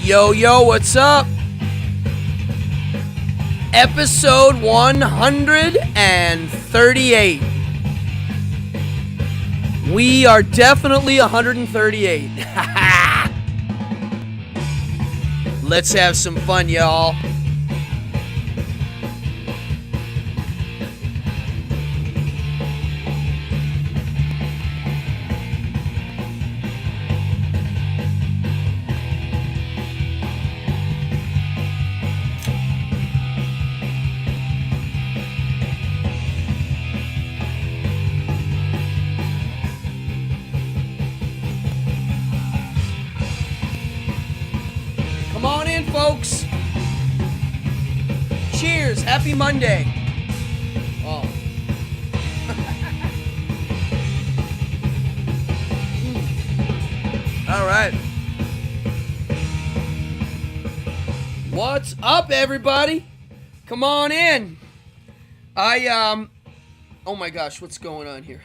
Yo, what's up? Episode 138. We are definitely 138. Let's have some fun, y'all. Come on in, folks. Cheers. Happy Monday. Oh. All right. What's up, everybody? Come on in. Oh my gosh, what's going on here?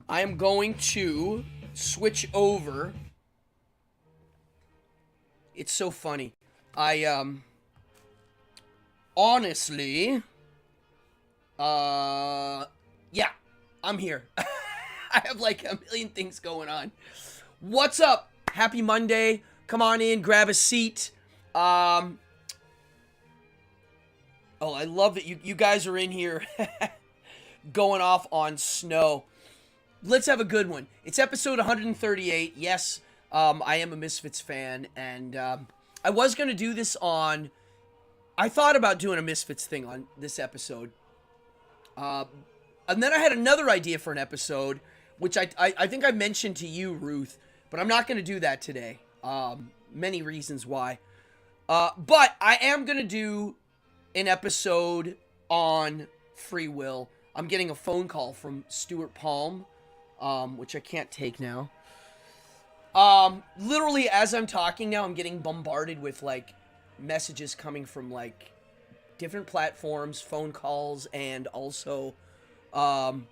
I am going to switch over. It's so funny. Honestly, yeah, I'm here. I have like a million things going on. What's up? Happy Monday. Come on in, grab a seat. Oh, I love that you guys are in here going off on snow. Let's have a good one. It's episode 138. Yes, I am a Misfits fan, and I was going to do this on... I thought about doing a Misfits thing on this episode. And then I had another idea for an episode, which I think I mentioned to you, Ruth, but I'm not going to do that today. Many reasons why. But I am going to do an episode on free will. I'm getting a phone call from Stuart Palm, which I can't take now. Literally as I'm talking now, I'm getting bombarded with like messages coming from like different platforms, phone calls, and also on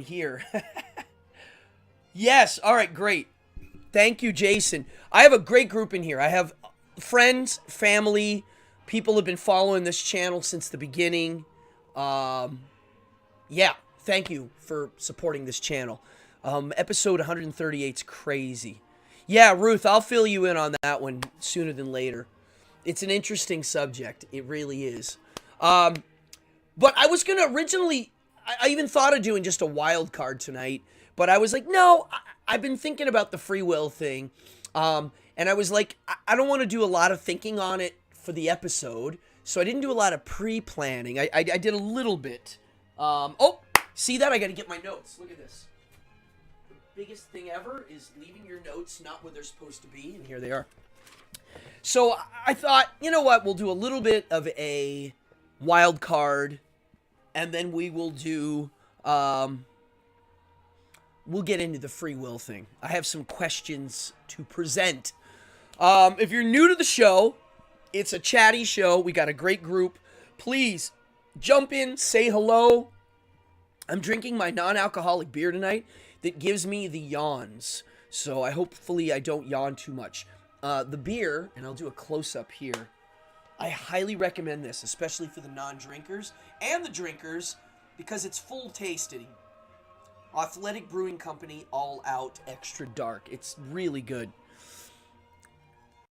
here. Yes, all right, great. Thank you, Jason. I have a great group in here. I have friends, family, people have been following this channel since the beginning. Yeah, thank you for supporting this channel. Episode 138 is crazy. Yeah, Ruth, I'll fill you in on that one sooner than later. It's an interesting subject. It really is. But I was going to originally... I even thought of doing just a wild card tonight. But I was like, no, I've been thinking about the free will thing. And I was like, I don't want to do a lot of thinking on it for the episode. So I didn't do a lot of pre-planning. I did a little bit. Oh, see that? I got to get my notes. Look at this. Biggest thing ever is leaving your notes not where they're supposed to be, and here they are. So I thought, you know what, we'll do a little bit of a wild card, and then we will do, we'll get into the free will thing. I have some questions to present. If you're new to the show, it's a chatty show. We got a great group. Please jump in, say hello. I'm drinking my non-alcoholic beer tonight that gives me the yawns. So hopefully I don't yawn too much. The beer, and I'll do a close-up here, I highly recommend this, especially for the non-drinkers and the drinkers, because it's full-tasting. Athletic Brewing Company, All Out Extra Dark. It's really good.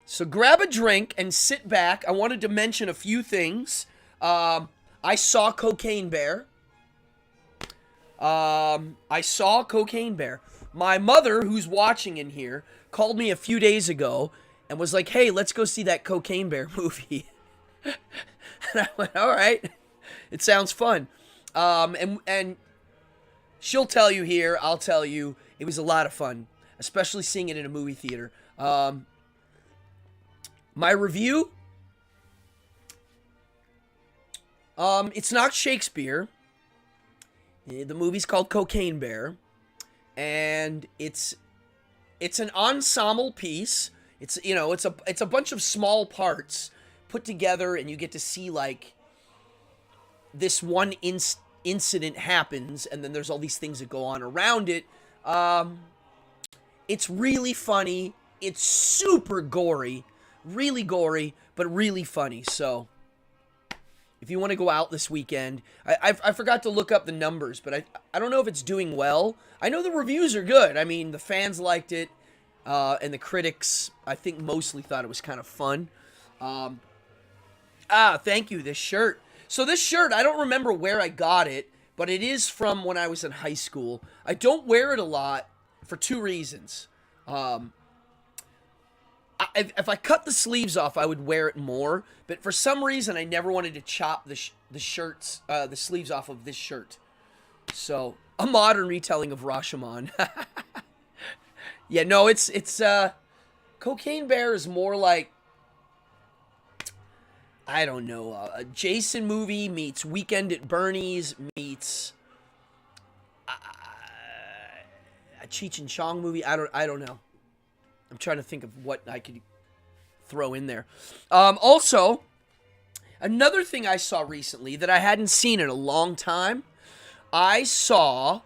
So grab a drink and sit back. I wanted to mention a few things. I saw Cocaine Bear. I saw Cocaine Bear. My mother, who's watching in here, called me a few days ago and was like, hey, let's go see that Cocaine Bear movie. And I went, all right. It sounds fun. And she'll tell you here, I'll tell you, it was a lot of fun, especially seeing it in a movie theater. My review, it's not Shakespeare. The movie's called Cocaine Bear, and it's an ensemble piece. It's a bunch of small parts put together, and you get to see like this one incident happens, and then there's all these things that go on around it. It's really funny. It's super gory. Really gory, but really funny. So, if you want to go out this weekend, I forgot to look up the numbers, but I don't know if it's doing well. I know the reviews are good. I mean, the fans liked it, and the critics, I think, mostly thought it was kind of fun. Thank you, this shirt. So this shirt, I don't remember where I got it, but it is from when I was in high school. I don't wear it a lot for two reasons. If I cut the sleeves off, I would wear it more. But for some reason, I never wanted to chop the sleeves off of this shirt. So, a modern retelling of Rashomon. Yeah, no, it's Cocaine Bear is more like, I don't know, a Jason movie meets Weekend at Bernie's meets a Cheech and Chong movie. I don't know. I'm trying to think of what I could throw in there. Also, another thing I saw recently that I hadn't seen in a long time, I saw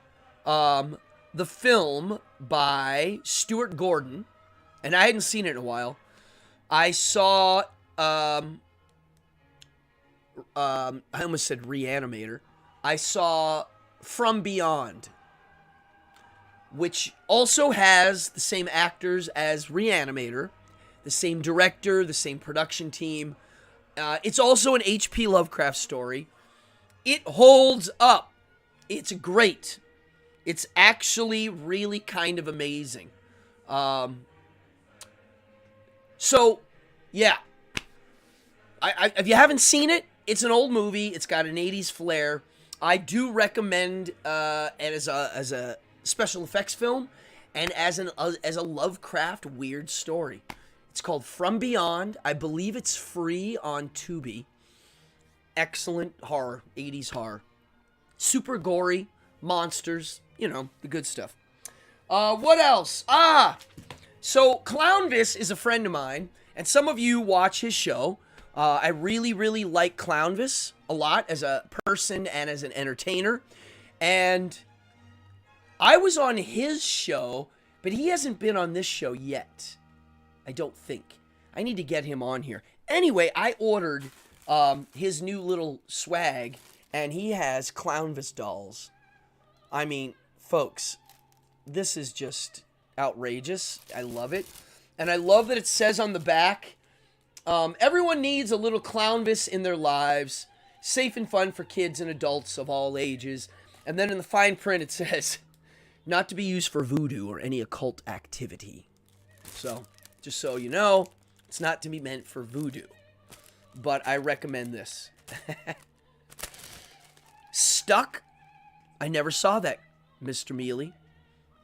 the film by Stuart Gordon, and I hadn't seen it in a while. I saw, I almost said Reanimator. I saw From Beyond, which also has the same actors as Reanimator, the same director, the same production team. It's also an H.P. Lovecraft story. It holds up. It's great. It's actually really kind of amazing. So, yeah. If you haven't seen it, it's an old movie. It's got an 80s flair. I do recommend it as a special effects film and as a Lovecraft weird story. It's called From Beyond. I believe it's free on Tubi. Excellent horror, 80s horror. Super gory, monsters, the good stuff. What else? So Clownvis is a friend of mine, and some of you watch his show. I really, really like Clownvis a lot as a person and as an entertainer. And I was on his show, but he hasn't been on this show yet. I don't think. I need to get him on here. Anyway, I ordered his new little swag, and he has Clownvis dolls. I mean, folks, this is just outrageous. I love it. And I love that it says on the back, everyone needs a little Clownvis in their lives. Safe and fun for kids and adults of all ages. And then in the fine print it says, not to be used for voodoo or any occult activity. So, just so you know, it's not to be meant for voodoo. But I recommend this. Stuck? I never saw that, Mr. Mealy.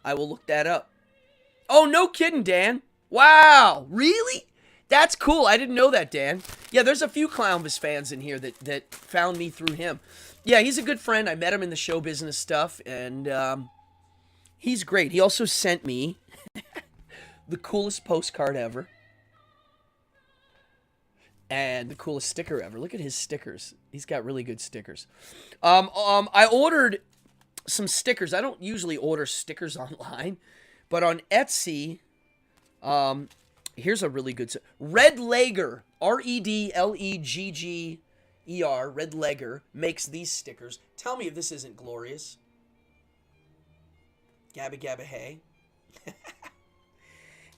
I will look that up. Oh, no kidding, Dan. Wow, really? That's cool. I didn't know that, Dan. Yeah, there's a few Clownvis fans in here that found me through him. Yeah, he's a good friend. I met him in the show business stuff, and he's great. He also sent me the coolest postcard ever and the coolest sticker ever. Look at his stickers. He's got really good stickers. I ordered some stickers. I don't usually order stickers online, but on Etsy, here's a really good... Red Legger, Redlegger, Red Legger, makes these stickers. Tell me if this isn't glorious. Gabba Gabba Hey.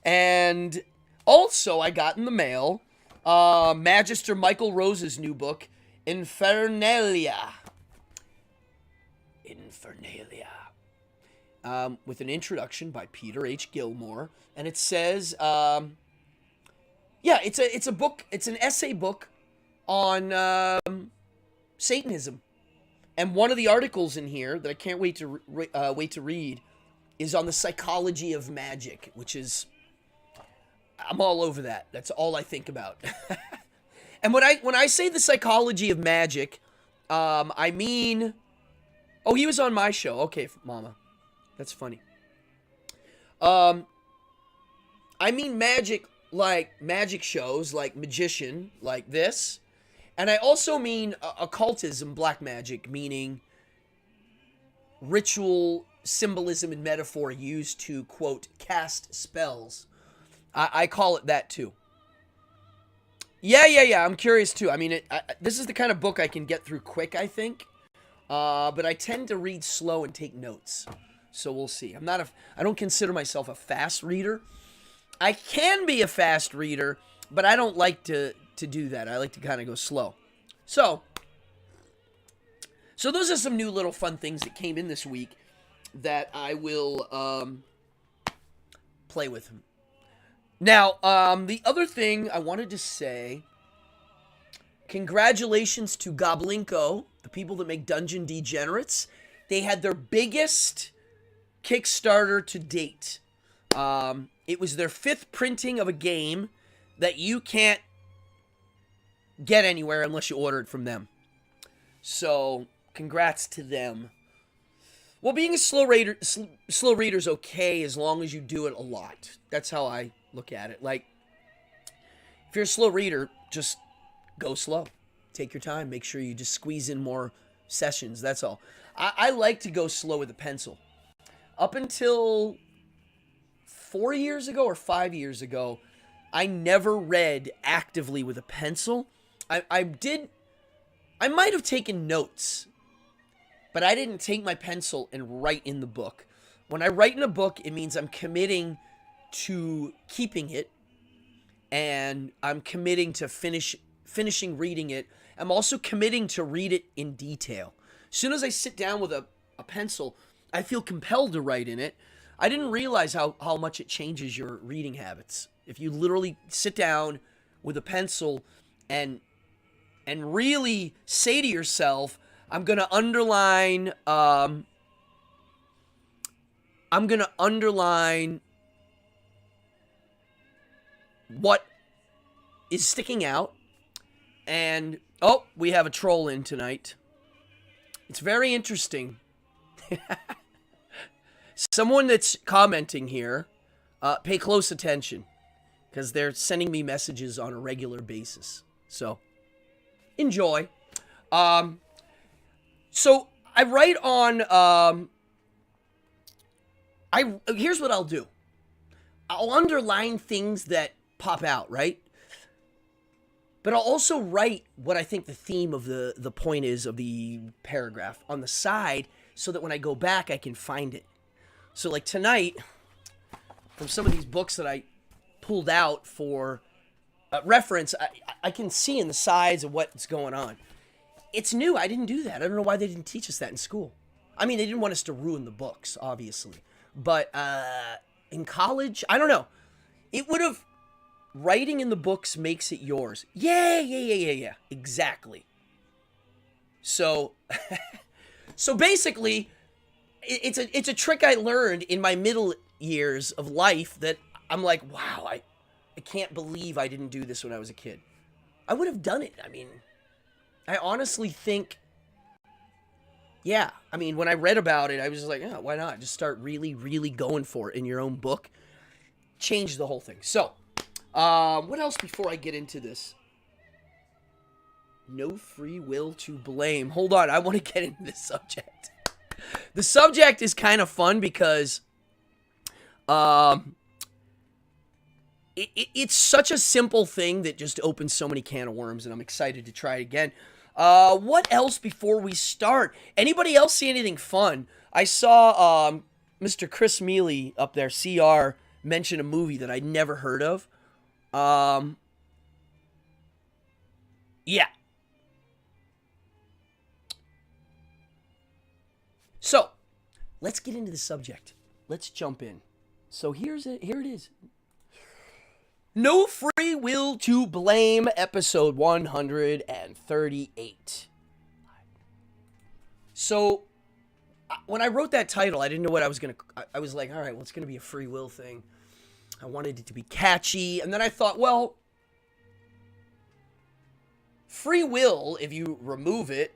And also I got in the mail Magister Michael Rose's new book, Infernalia. With an introduction by Peter H. Gilmore. And it says... it's a book. It's an essay book on Satanism, and one of the articles in here that I can't wait to read is on the psychology of magic, which is I'm all over that. That's all I think about. And when I say the psychology of magic, I mean, oh, he was on my show. Okay, Mama, that's funny. I mean magic. Like magic shows, like Magician, like this. And I also mean occultism, black magic, meaning ritual symbolism and metaphor used to, quote, cast spells. I call it that too. Yeah. I'm curious too. I mean, this is the kind of book I can get through quick, I think. But I tend to read slow and take notes. So we'll see. I don't consider myself a fast reader. I can be a fast reader, but I don't like to do that. I like to kind of go slow. So those are some new little fun things that came in this week that I will play with. Now, the other thing I wanted to say, congratulations to Goblinko, the people that make Dungeon Degenerates. They had their biggest Kickstarter to date. It was their 5th printing of a game that you can't get anywhere unless you order it from them. So, congrats to them. Well, being a slow reader is okay as long as you do it a lot. That's how I look at it. Like, if you're a slow reader, just go slow. Take your time. Make sure you just squeeze in more sessions. That's all. I like to go slow with a pencil. Up until 4 years ago or 5 years ago, I never read actively with a pencil. I might have taken notes, but I didn't take my pencil and write in the book. When I write in a book, it means I'm committing to keeping it, and I'm committing to finishing reading it. I'm also committing to read it in detail. As soon as I sit down with a pencil, I feel compelled to write in it. I didn't realize how much it changes your reading habits. If you literally sit down with a pencil and really say to yourself, I'm going to underline what is sticking out. And, oh, we have a troll in tonight. It's very interesting. Someone that's commenting here, pay close attention, because they're sending me messages on a regular basis. So, enjoy. So, I write on, here's what I'll do. I'll underline things that pop out, right? But I'll also write what I think the theme of the point is of the paragraph on the side so that when I go back, I can find it. So like tonight, from some of these books that I pulled out for reference, I can see in the sides of what's going on. It's new. I didn't do that. I don't know why they didn't teach us that in school. I mean, they didn't want us to ruin the books, obviously. But in college, I don't know. It would have... Writing in the books makes it yours. Yeah. Exactly. So, so basically, it's a trick I learned in my middle years of life that I'm like, wow, I can't believe I didn't do this when I was a kid. I would have done it. I mean, I honestly think, yeah. I mean, when I read about it, I was just like, yeah, why not? Just start really, really going for it in your own book. Change the whole thing. So, what else before I get into this? No free will to blame. Hold on, I want to get into this subject. The subject is kind of fun because it's such a simple thing that just opens so many can of worms, and I'm excited to try it again. What else before we start? Anybody else see anything fun? I saw Mr. Chris Mealy up there, CR, mention a movie that I'd never heard of. Yeah. So, let's get into the subject. Let's jump in. So here it is. No Free Will to Blame, episode 138. So, when I wrote that title, I didn't know what I was going to... I was like, all right, well, it's going to be a free will thing. I wanted it to be catchy. And then I thought, well, free will, if you remove it,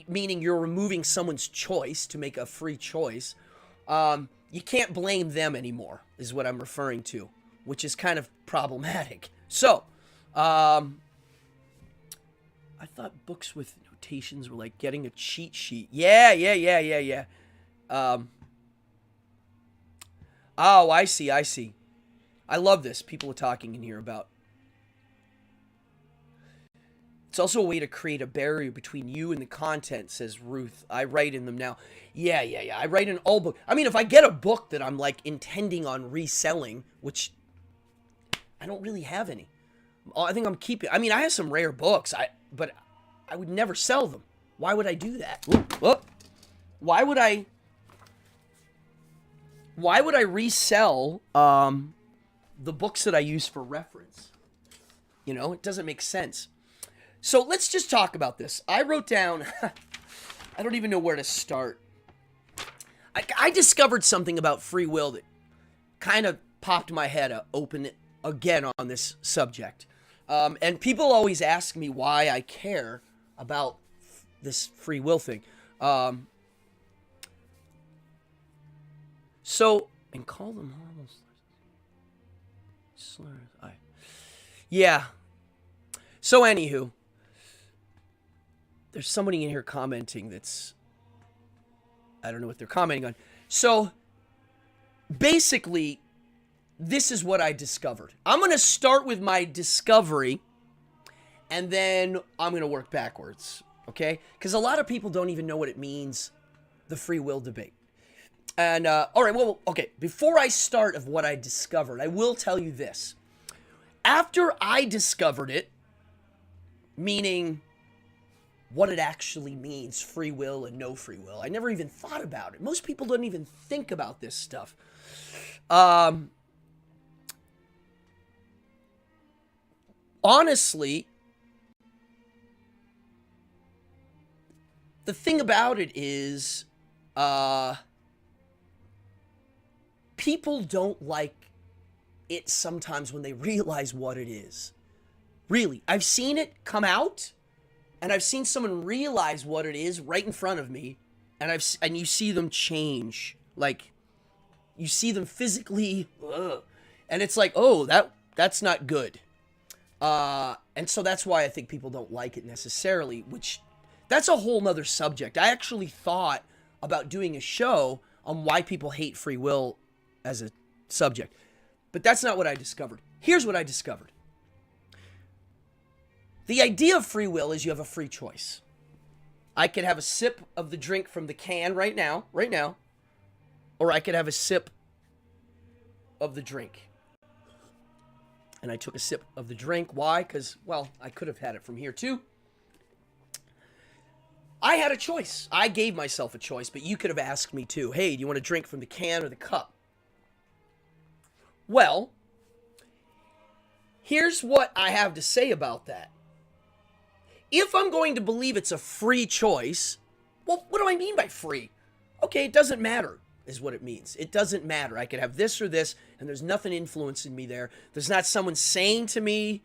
meaning you're removing someone's choice to make a free choice, you can't blame them anymore, is what I'm referring to, which is kind of problematic. So, I thought books with no quotations were like getting a cheat sheet. Yeah. Oh, I see. I love this. People are talking in here about. It's also a way to create a barrier between you and the content, says Ruth. I write in them now. Yeah. I write in all books. I mean, if I get a book that I'm like intending on reselling, which I don't really have any. I think I'm keeping. I mean, I have some rare books, but I would never sell them. Why would I do that? Whoop. Why would I resell the books that I use for reference? You know, it doesn't make sense. So let's just talk about this. I wrote down, I don't even know where to start. I discovered something about free will that kind of popped my head open again on this subject. And people always ask me why I care about this free will thing. And call them horrible slurs. Yeah. So anywho, there's somebody in here commenting that's, I don't know what they're commenting on. So basically, this is what I discovered. I'm going to start with my discovery, and then I'm going to work backwards, okay? Because a lot of people don't even know what it means, the free will debate. And, all right, well, okay, before I start of what I discovered, I will tell you this. After I discovered it, meaning what it actually means, free will and no free will, I never even thought about it. Most people don't even think about this stuff. Honestly, the thing about it is, people don't like it sometimes when they realize what it is. Really, I've seen it come out, and I've seen someone realize what it is right in front of me, and you see them change, like you see them physically, and it's like, oh, that's not good. And so that's why I think people don't like it necessarily, which that's a whole nother subject. I actually thought about doing a show on why people hate free will as a subject, but that's not what I discovered. Here's what I discovered. The idea of free will is you have a free choice. I could have a sip of the drink from the can right now, or I could have a sip of the drink. And I took a sip of the drink. Why? Because, well, I could have had it from here too. I had a choice. I gave myself a choice, but you could have asked me too. Hey, do you want to drink from the can or the cup? Well, here's what I have to say about that. If I'm going to believe it's a free choice, well, what do I mean by free? Okay, it doesn't matter, is what it means. It doesn't matter. I could have this or this, and there's nothing influencing me there. There's not someone saying to me,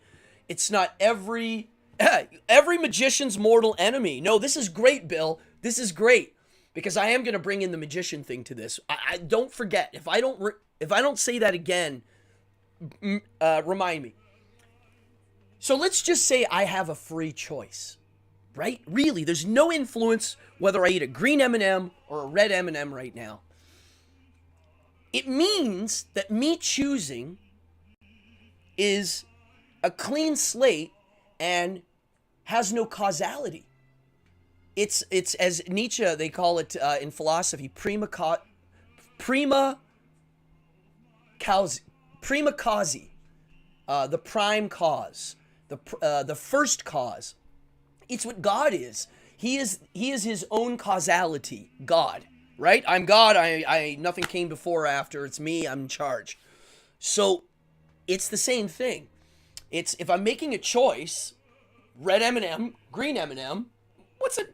it's not every magician's mortal enemy. No, this is great, Bill. This is great, because I am going to bring in the magician thing to this. I don't forget. If I don't say that again, remind me. So let's just say I have a free choice, right? Really, there's no influence whether I eat a green M&M or a red M&M right now. It means that me choosing is a clean slate and has no causality. It's as Nietzsche, they call it in philosophy, prima causa, the prime cause. The first cause. It's what God is. He is his own causality. God, right? I'm God. I nothing came before or after. It's me. I'm in charge. So it's the same thing. It's if I'm making a choice, red M&M, green M&M,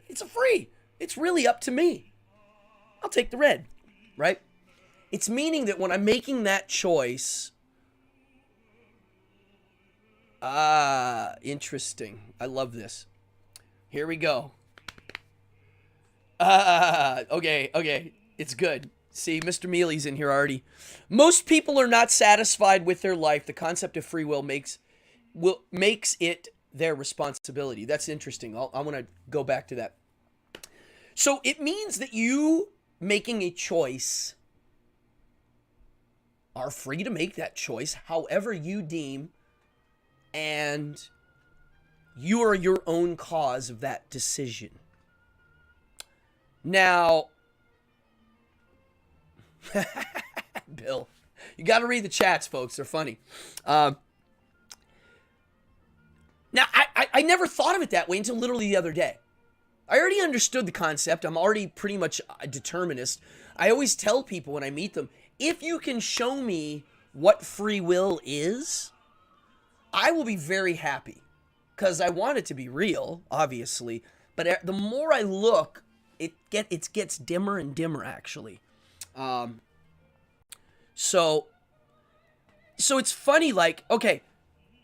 it's a free. It's really up to me. I'll take the red, right? It's meaning that when I'm making that choice, interesting. I love this. Here we go. Okay. It's good. See, Mr. Mealy's in here already. Most people are not satisfied with their life. The concept of free will makes it their responsibility. That's interesting. I want to go back to that. So it means that you making a choice are free to make that choice however you deem, and you are your own cause of that decision. Now, Bill, you got to read the chats, folks. They're funny. Now, I never thought of it that way until literally the other day. I already understood the concept. I'm already pretty much a determinist. I always tell people when I meet them, if you can show me what free will is, I will be very happy. Because I want it to be real, obviously. But the more I look, it gets dimmer and dimmer, actually. So it's funny, like, okay,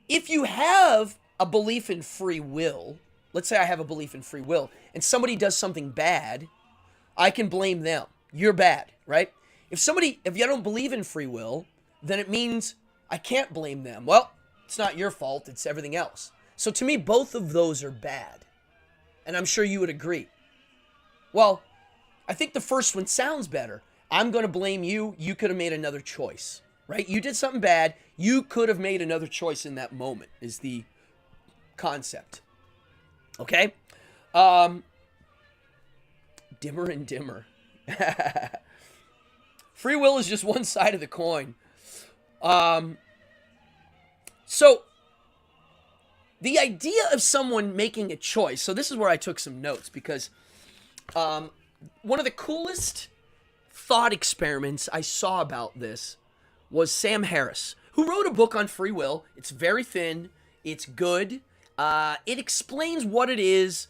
if you have a belief in free will, let's say I have a belief in free will, and somebody does something bad, I can blame them. You're bad, right? If you don't believe in free will, then it means I can't blame them. Well, it's not your fault, it's everything else. So to me, both of those are bad. And I'm sure you would agree. Well, I think the first one sounds better. I'm going to blame you. You could have made another choice, right? You did something bad. You could have made another choice in that moment is the concept. Okay? Dimmer and dimmer. Free will is just one side of the coin. So the idea of someone making a choice. So this is where I took some notes because one of the coolest thought experiments I saw about this was Sam Harris, who wrote a book on free will. It's very thin. It's good. It explains what it is.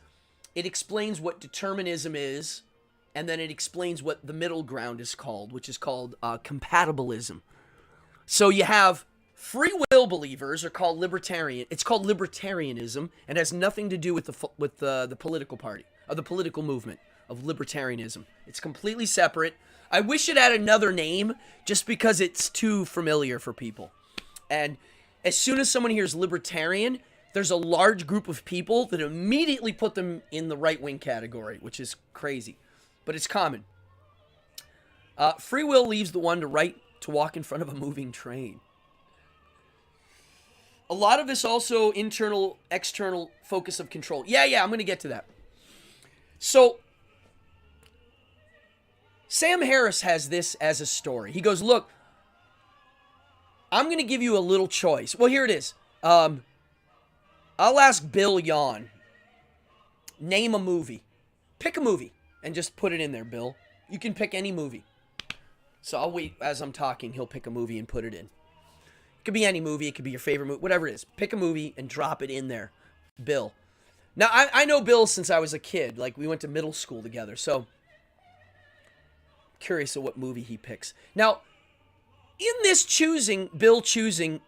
It explains what determinism is. And then it explains what the middle ground is called, which is called compatibilism. So you have free will believers are called libertarian. It's called libertarianism and has nothing to do with the political party, or the political movement of libertarianism. It's completely separate. I wish it had another name just because it's too familiar for people. And as soon as someone hears libertarian, there's a large group of people that immediately put them in the right-wing category, which is crazy. But it's common. Free will leaves the one to right to walk in front of a moving train. A lot of this also internal, external focus of control. Yeah, I'm going to get to that. So, Sam Harris has this as a story. He goes, look, I'm going to give you a little choice. Well, here it is. I'll ask Bill Yawn. Name a movie. Pick a movie and just put it in there, Bill. You can pick any movie. So I'll wait as I'm talking. He'll pick a movie and put it in. It could be any movie. It could be your favorite movie. Whatever it is. Pick a movie and drop it in there, Bill. Now, I know Bill since I was a kid. Like, we went to middle school together. So, curious of what movie he picks. Now, in this Bill choosing,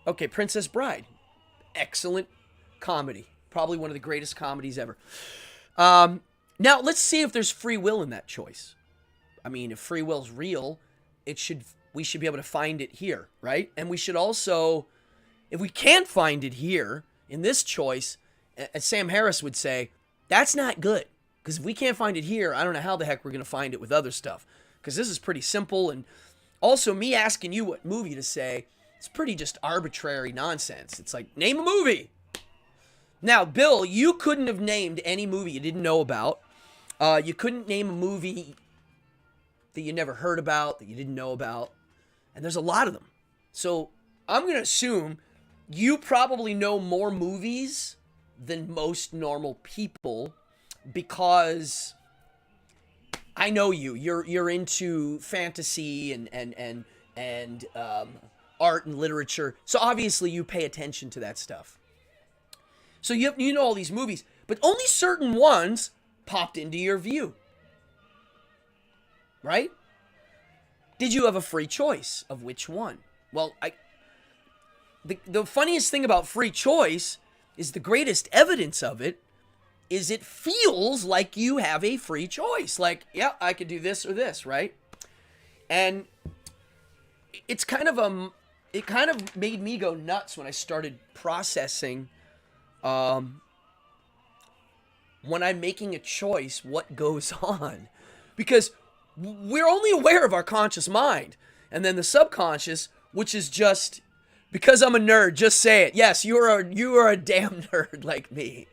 okay, Princess Bride. Excellent comedy. Probably one of the greatest comedies ever. Now, let's see if there's free will in that choice. I mean, if free will's real, we should be able to find it here, right? And we should also, if we can't find it here in this choice, as Sam Harris would say, that's not good. Because if we can't find it here, I don't know how the heck we're going to find it with other stuff. Because this is pretty simple. And also, me asking you what movie to say, it's pretty just arbitrary nonsense. It's like, name a movie. Now, Bill, you couldn't have named any movie you didn't know about. You couldn't name a movie that you never heard about, that you didn't know about. And there's a lot of them. So I'm going to assume you probably know more movies than most normal people because I know you. You're into fantasy and art and literature. So obviously you pay attention to that stuff. So you know all these movies, but only certain ones popped into your view. Right? Did you have a free choice of which one? Well, the funniest thing about free choice is the greatest evidence of it is it feels like you have a free choice. Like, yeah, I could do this or this, right? And it's kind of it kind of made me go nuts when I started processing um, when I'm making a choice what goes on. Because we're only aware of our conscious mind. And then the subconscious, which is just because I'm a nerd, just say it. Yes, you are a damn nerd like me.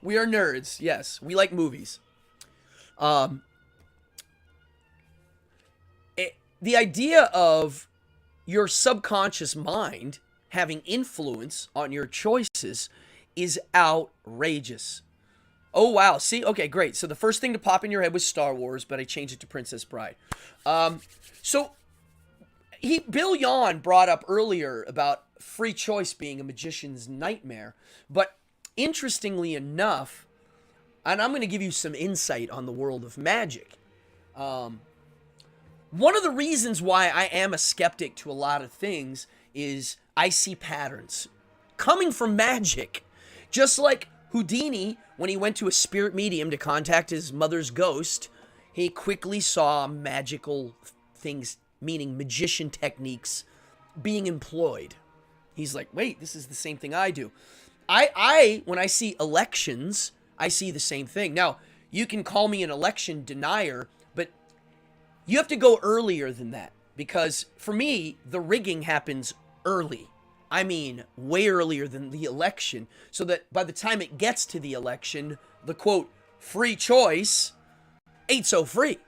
We are nerds. Yes, we like movies. Um, the idea of your subconscious mind having influence on your choices is outrageous. Oh wow! See, okay, great. So the first thing to pop in your head was Star Wars, but I changed it to Princess Bride. So Bill Yon brought up earlier about free choice being a magician's nightmare, but interestingly enough, and I'm going to give you some insight on the world of magic. One of the reasons why I am a skeptic to a lot of things is I see patterns coming from magic. Just like Houdini, when he went to a spirit medium to contact his mother's ghost, he quickly saw magical things, meaning magician techniques, being employed. He's like, wait, this is the same thing I do. When I see elections, I see the same thing. Now, you can call me an election denier, but you have to go earlier than that, because for me, the rigging happens early. I mean, way earlier than the election, so that by the time it gets to the election, the quote, free choice ain't so free.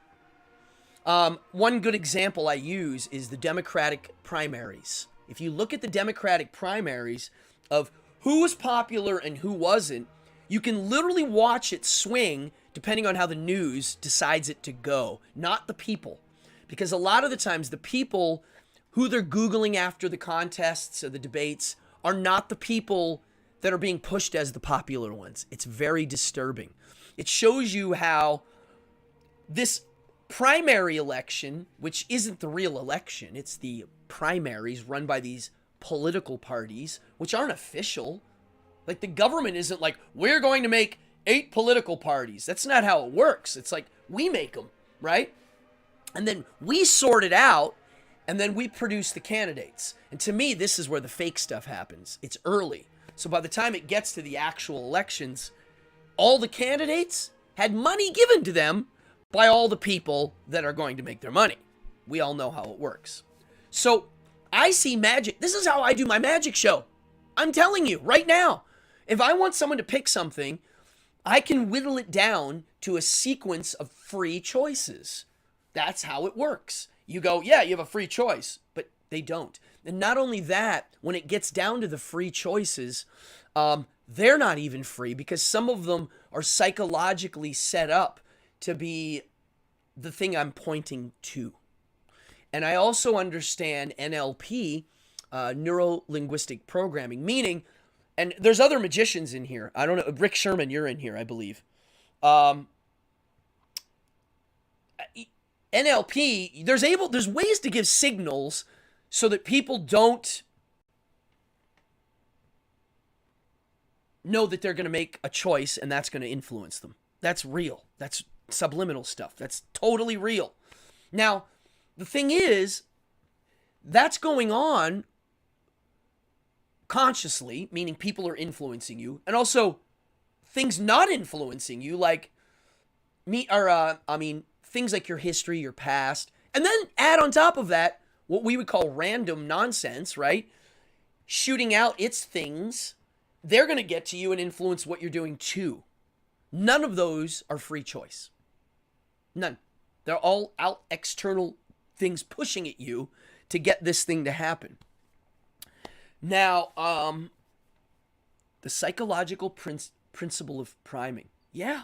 One good example I use is the Democratic primaries. If you look at the Democratic primaries of who was popular and who wasn't, you can literally watch it swing depending on how the news decides it to go, not the people. Because a lot of the times the people who they're Googling after the contests or the debates are not the people that are being pushed as the popular ones. It's very disturbing. It shows you how this primary election, which isn't the real election, it's the primaries run by these political parties, which aren't official. Like, the government isn't like, we're going to make 8 political parties. That's not how it works. It's like, we make them, right? And then we sort it out, and then we produce the candidates. And to me, this is where the fake stuff happens. It's early. So by the time it gets to the actual elections, all the candidates had money given to them by all the people that are going to make their money. We all know how it works. So I see magic. This is how I do my magic show. I'm telling you right now, if I want someone to pick something, I can whittle it down to a sequence of free choices. That's how it works. You go, yeah, you have a free choice, but they don't. And not only that, when it gets down to the free choices, they're not even free, because some of them are psychologically set up to be the thing I'm pointing to. And I also understand NLP, neuro-linguistic programming, meaning, and there's other magicians in here. I don't know. Rick Sherman, you're in here, I believe. NLP, there's ways to give signals so that people don't know that they're going to make a choice and that's going to influence them. That's real. That's subliminal stuff. That's totally real. Now, the thing is, that's going on consciously, meaning people are influencing you, and also things not influencing you, like things like your history, your past, and then add on top of that what we would call random nonsense, right? Shooting out its things, they're going to get to you and influence what you're doing too. None of those are free choice. None. They're all out external things pushing at you to get this thing to happen. Now, the psychological principle of priming. Yeah.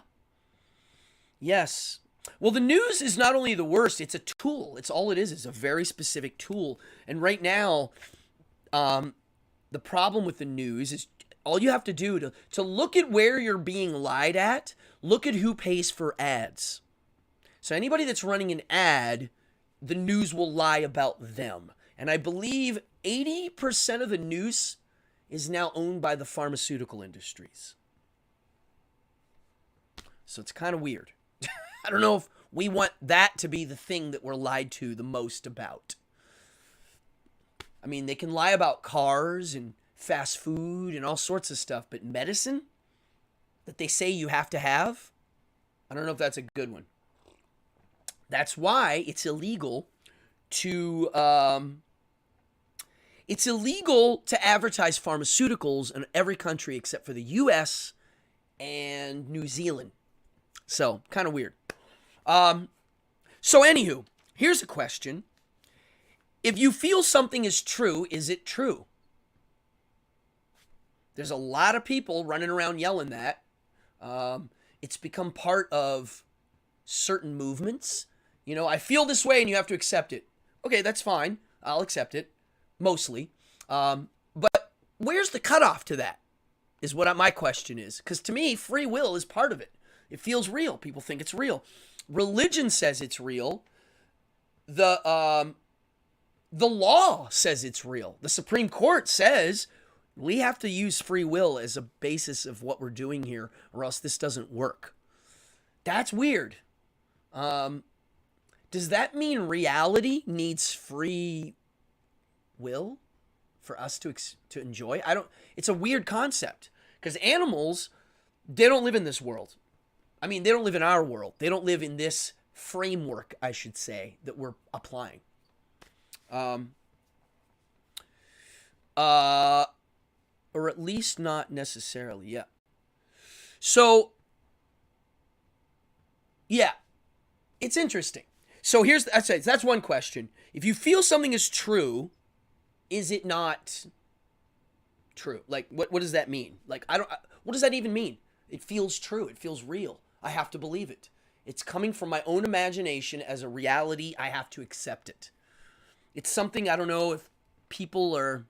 Yes. Well, the news is not only the worst, it's a tool. It's all it is a very specific tool. And right now, the problem with the news is all you have to do to look at where you're being lied at, look at who pays for ads. So anybody that's running an ad, the news will lie about them. And I believe 80% of the news is now owned by the pharmaceutical industries. So it's kind of weird. I don't know if we want that to be the thing that we're lied to the most about. I mean, they can lie about cars and fast food and all sorts of stuff, but medicine that they say you have to have, I don't know if that's a good one. That's why to it's illegal to advertise pharmaceuticals in every country except for the U.S. and New Zealand. So kind of weird. So anywho, here's a question: if you feel something is true, is it true? There's a lot of people running around yelling that. It's become part of certain movements. You know, I feel this way and you have to accept it. Okay, that's fine. I'll accept it, mostly. But where's the cutoff to that is what my question is. Because to me, free will is part of it. It feels real. People think it's real. Religion says it's real. The law says it's real. The Supreme Court says we have to use free will as a basis of what we're doing here, or else this doesn't work. That's weird. Does that mean reality needs free will for us to enjoy? It's a weird concept, because animals, they don't live in this world. I mean, they don't live in our world. They don't live in this framework, I should say, that we're applying. Or at least not necessarily, yeah. So, yeah, it's interesting. So that's one question. If you feel something is true, is it not true? Like, what does that mean? Like, what does that even mean? It feels true. It feels real. I have to believe it. It's coming from my own imagination as a reality. I have to accept it. It's something, I don't know if people are,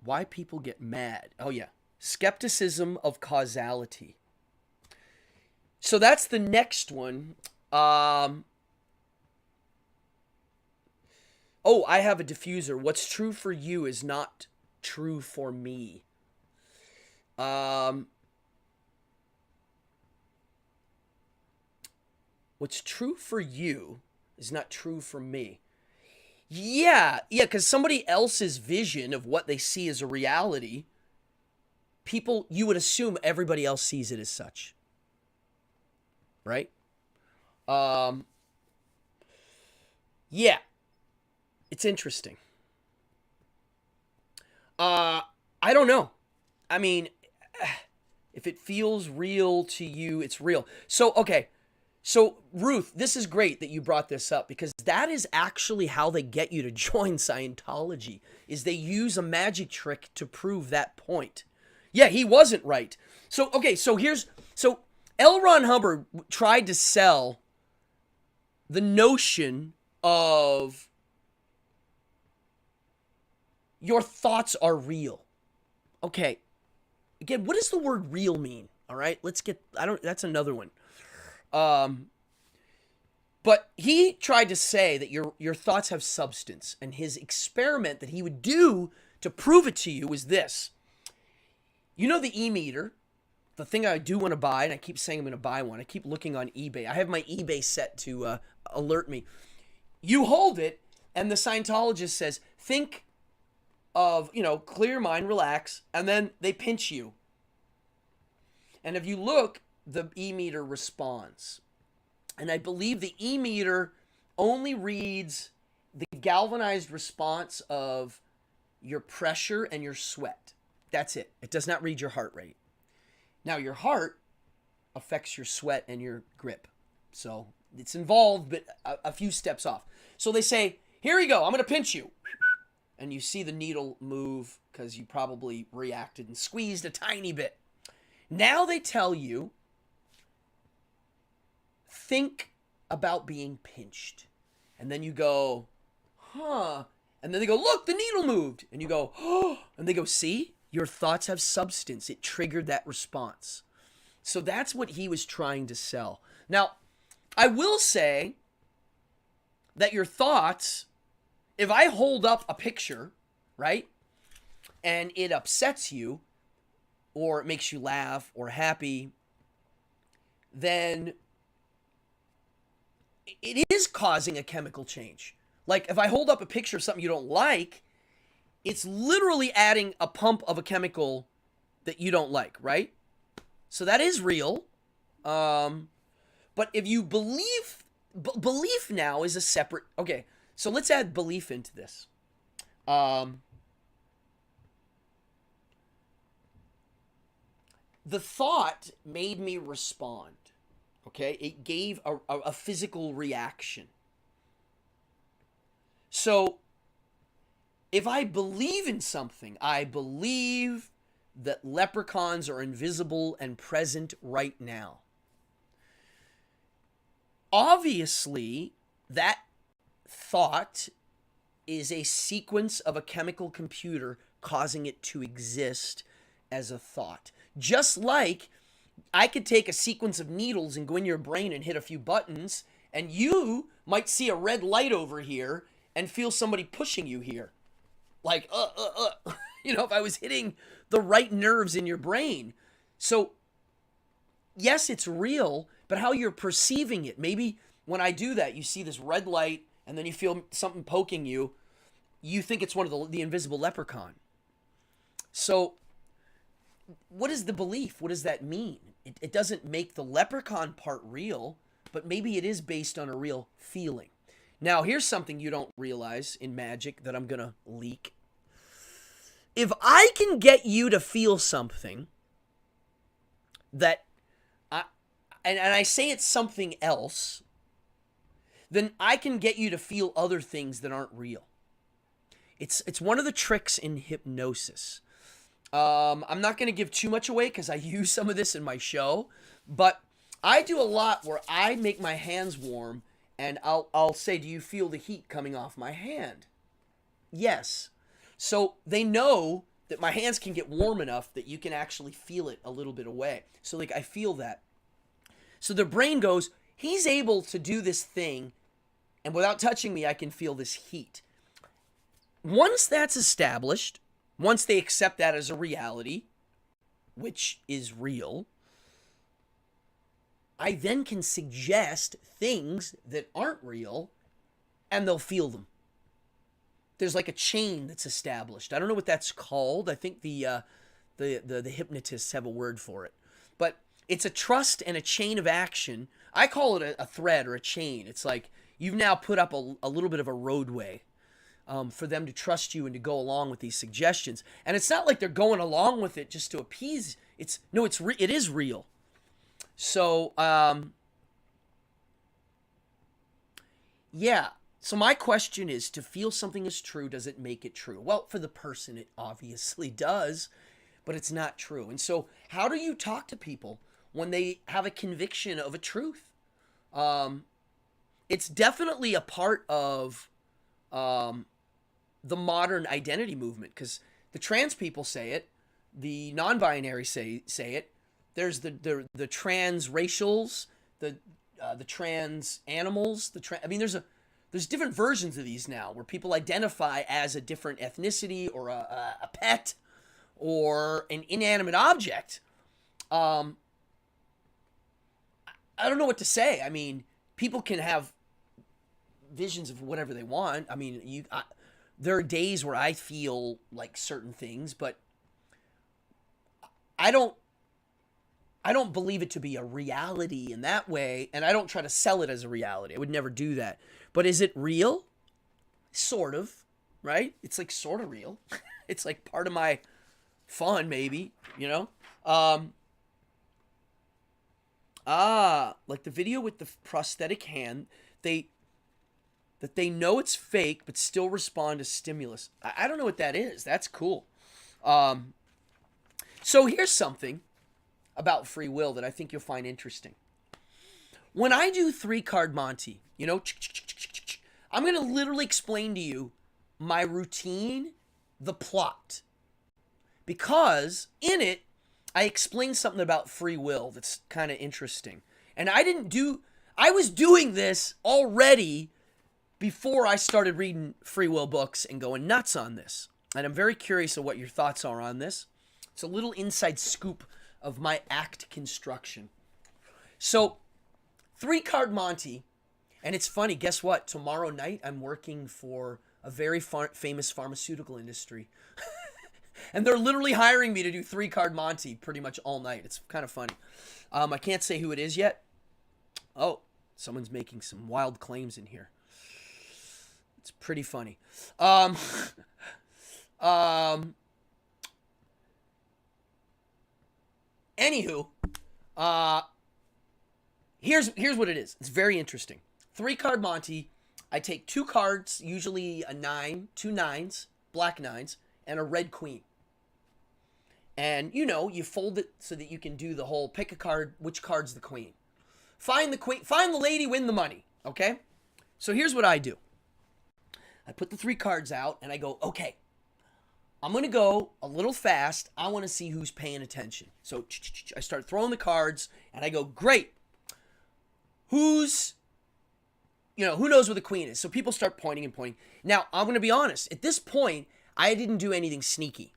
why people get mad. Oh yeah. Skepticism of causality. So that's the next one. Oh, I have a diffuser. What's true for you is not true for me. What's true for you is not true for me. Yeah, because somebody else's vision of what they see as a reality, you would assume everybody else sees it as such. Right? Yeah. It's interesting. I don't know. I mean, if it feels real to you, it's real. So, okay. So, Ruth, this is great that you brought this up, because that is actually how they get you to join Scientology, is they use a magic trick to prove that point. Yeah, he wasn't right. So, okay, so L. Ron Hubbard tried to sell the notion of your thoughts are real. Okay. Again, what does the word real mean? All right, that's another one. But he tried to say that your thoughts have substance, and his experiment that he would do to prove it to you was this. You know the e-meter, the thing I do want to buy, and I keep saying I'm going to buy one. I keep looking on eBay. I have my eBay set to alert me. You hold it, and the Scientologist says, think of, clear your mind, relax, and then they pinch you. And if you look, the e-meter responds. And I believe the e-meter only reads the galvanized response of your pressure and your sweat. That's it. It does not read your heart rate. Now, your heart affects your sweat and your grip. So it's involved, but a few steps off. So they say, here we go. I'm going to pinch you. And you see the needle move because you probably reacted and squeezed a tiny bit. Now they tell you, think about being pinched. And then you go, huh. And then they go, look, the needle moved. And you go, oh. And they go, see? Your thoughts have substance. It triggered that response. So that's what he was trying to sell. Now, I will say that your thoughts, if I hold up a picture, right, and it upsets you, or it makes you laugh or happy, then it is causing a chemical change. Like if I hold up a picture of something you don't like, it's literally adding a pump of a chemical that you don't like, right? So that is real. But if you believe, belief now is a separate. Okay, so let's add belief into this. The thought made me respond. Okay, it gave a physical reaction. So if I believe in something, I believe that leprechauns are invisible and present right now. Obviously, that thought is a sequence of a chemical computer causing it to exist as a thought. Just like I could take a sequence of needles and go in your brain and hit a few buttons, and you might see a red light over here and feel somebody pushing you here. Like, if I was hitting the right nerves in your brain. So, yes, it's real, but how you're perceiving it. Maybe when I do that, you see this red light and then you feel something poking you. You think it's one of the invisible leprechaun. So, what is the belief? What does that mean? It doesn't make the leprechaun part real, but maybe it is based on a real feeling. Now, here's something you don't realize in magic that I'm going to leak. If I can get you to feel something that, and I say it's something else, then I can get you to feel other things that aren't real. It's one of the tricks in hypnosis. I'm not going to give too much away because I use some of this in my show, but I do a lot where I make my hands warm and I'll say, do you feel the heat coming off my hand? Yes. So they know that my hands can get warm enough that you can actually feel it a little bit away. So like I feel that. So their brain goes, he's able to do this thing and without touching me, I can feel this heat. Once that's established, once they accept that as a reality, which is real, I then can suggest things that aren't real and they'll feel them. There's like a chain that's established. I don't know what that's called. I think the hypnotists have a word for it. But it's a trust and a chain of action. I call it a thread or a chain. It's like you've now put up a little bit of a roadway for them to trust you and to go along with these suggestions. And it's not like they're going along with it just to appease. It is real. So, yeah. So my question is, to feel something is true, does it make it true? Well, for the person, it obviously does, but it's not true. And so how do you talk to people when they have a conviction of a truth? It's definitely a part of the modern identity movement, because the trans people say it, the non-binary say it. There's the trans racials, the trans animals, there's different versions of these now where people identify as a different ethnicity or a pet or an inanimate object. I don't know what to say. I mean, people can have visions of whatever they want. I mean, there are days where I feel like certain things, but I don't believe it to be a reality in that way, and I don't try to sell it as a reality. I would never do that. But is it real? Sort of, right? It's like sort of real. It's like part of my fun, maybe, like the video with the prosthetic hand, they know it's fake but still respond to stimulus. I don't know what that is. That's cool. So here's something about free will that I think you'll find interesting. When I do 3-card Monty, I'm going to literally explain to you my routine, the plot. Because in it, I explain something about free will that's kind of interesting. And I was doing this already before I started reading free will books and going nuts on this. And I'm very curious of what your thoughts are on this. It's a little inside scoop of my act construction. So, 3-card Monty, And it's funny, guess what? Tomorrow night, I'm working for a very famous pharmaceutical industry. And they're literally hiring me to do 3-card Monty pretty much all night. It's kind of funny. I can't say who it is yet. Oh, someone's making some wild claims in here. It's pretty funny. Anywho, here's what it is. It's very interesting. 3-card Monty. I take 2 cards, usually a 9, 2 9s, black 9s, and a red queen. And, you fold it so that you can do the whole pick a card, which card's the queen. Find the queen, find the lady, win the money, okay? So here's what I do. I put the 3 cards out, and I go, okay, I'm going to go a little fast. I want to see who's paying attention. So I start throwing the cards, and I go, great. Who knows where the queen is? So people start pointing and pointing. Now, I'm going to be honest. At this point, I didn't do anything sneaky.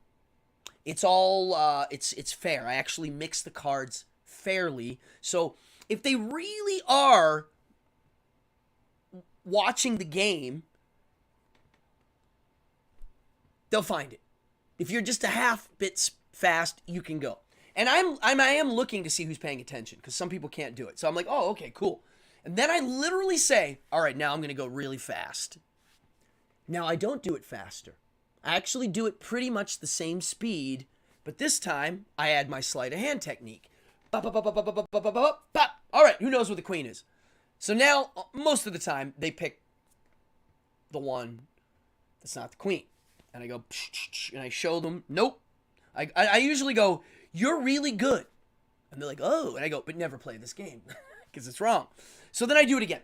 It's all, it's fair. I actually mix the cards fairly. So if they really are watching the game, they'll find it. If you're just a half bit fast, you can go. And I am looking to see who's paying attention because some people can't do it. So I'm like, oh, okay, cool. And then I literally say, all right, now I'm going to go really fast. Now I don't do it faster. I actually do it pretty much the same speed, but this time I add my sleight of hand technique. Bop, bop, bop, bop, bop, bop, bop, bop, bop. All right, who knows where the queen is? So now, most of the time, they pick the one that's not the queen. And I go, and I show them, nope. I usually go, you're really good. And they're like, oh. And I go, but never play this game because it's wrong. So then I do it again.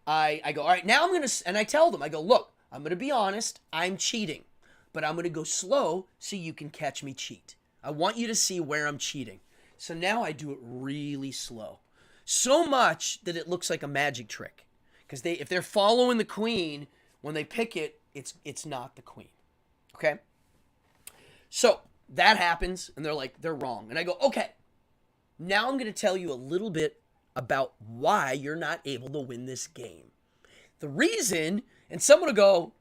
I go, all right, now I'm going to, and I tell them, I go, look, I'm going to be honest, I'm cheating. But I'm going to go slow so you can catch me cheat. I want you to see where I'm cheating. So now I do it really slow. So much that it looks like a magic trick. Because if they're following the queen, when they pick it, it's not the queen. Okay? So that happens, and they're like, they're wrong. And I go, okay, now I'm going to tell you a little bit about why you're not able to win this game. The reason, and someone will go,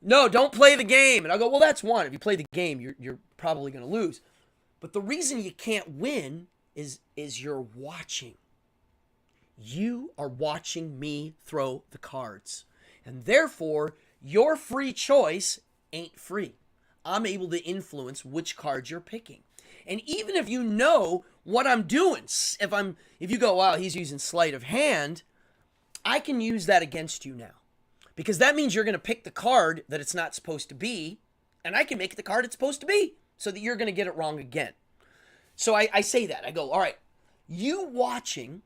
no, don't play the game. And I'll go, well, that's one. If you play the game, you're probably going to lose. But the reason you can't win is you're watching. You are watching me throw the cards. And therefore, your free choice ain't free. I'm able to influence which cards you're picking. And even if you know what I'm doing, if you go, wow, he's using sleight of hand, I can use that against you now. Because that means you're going to pick the card that it's not supposed to be, and I can make it the card it's supposed to be, so that you're going to get it wrong again. So I say that. I go, all right, you watching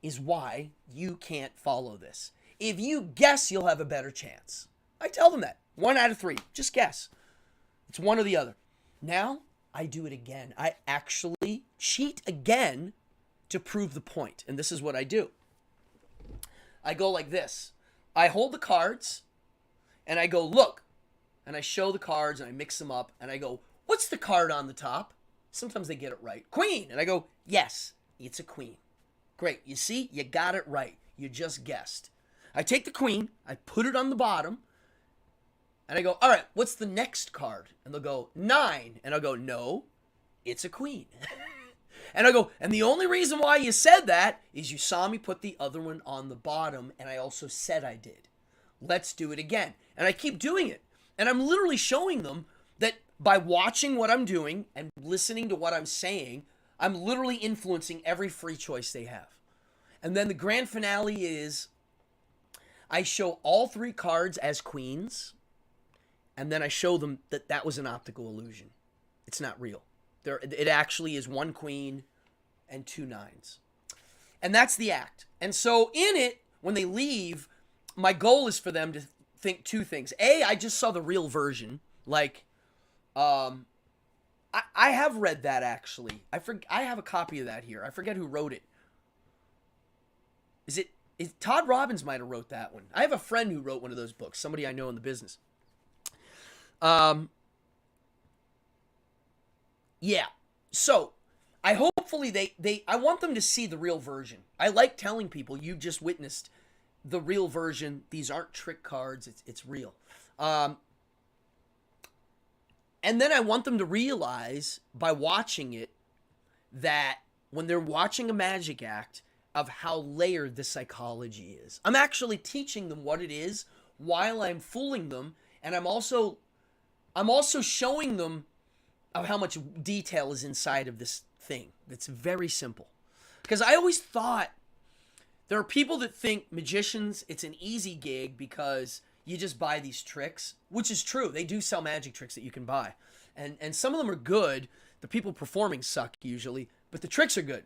is why you can't follow this. If you guess, you'll have a better chance. I tell them that. 1 out of 3. Just guess. It's one or the other. Now, I do it again. I actually cheat again to prove the point. And this is what I do. I go like this. I hold the cards, and I go, look. And I show the cards, and I mix them up, and I go, what's the card on the top? Sometimes they get it right. Queen. And I go, yes, it's a queen. Great. You see? You got it right. You just guessed. I take the queen, I put it on the bottom, and I go, all right, what's the next card? And they'll go, 9. And I'll go, no, it's a queen. And I go, and the only reason why you said that is you saw me put the other one on the bottom, and I also said I did. Let's do it again. And I keep doing it. And I'm literally showing them that by watching what I'm doing and listening to what I'm saying, I'm literally influencing every free choice they have. And then the grand finale is I show all 3 cards as queens, and then I show them that that was an optical illusion. It's not real. It actually is 1 queen and 2 9s. And that's the act. And so in it, when they leave, my goal is for them to think 2 things. A, I just saw the real version. Like, I have read that actually. I have a copy of that here. I forget who wrote it. Todd Robbins might have wrote that one. I have a friend who wrote one of those books. Somebody I know in the business. Yeah. So, I hopefully I want them to see the real version. I like telling people you've just witnessed the real version. These aren't trick cards. It's real. And then I want them to realize by watching it that when they're watching a magic act, of how layered the psychology is. I'm actually teaching them what it is while I'm fooling them, and I'm also showing them of how much detail is inside of this thing. That's very simple. Because I always thought there are people that think magicians, it's an easy gig because you just buy these tricks, which is true. They do sell magic tricks that you can buy. And some of them are good. The people performing suck usually, but the tricks are good.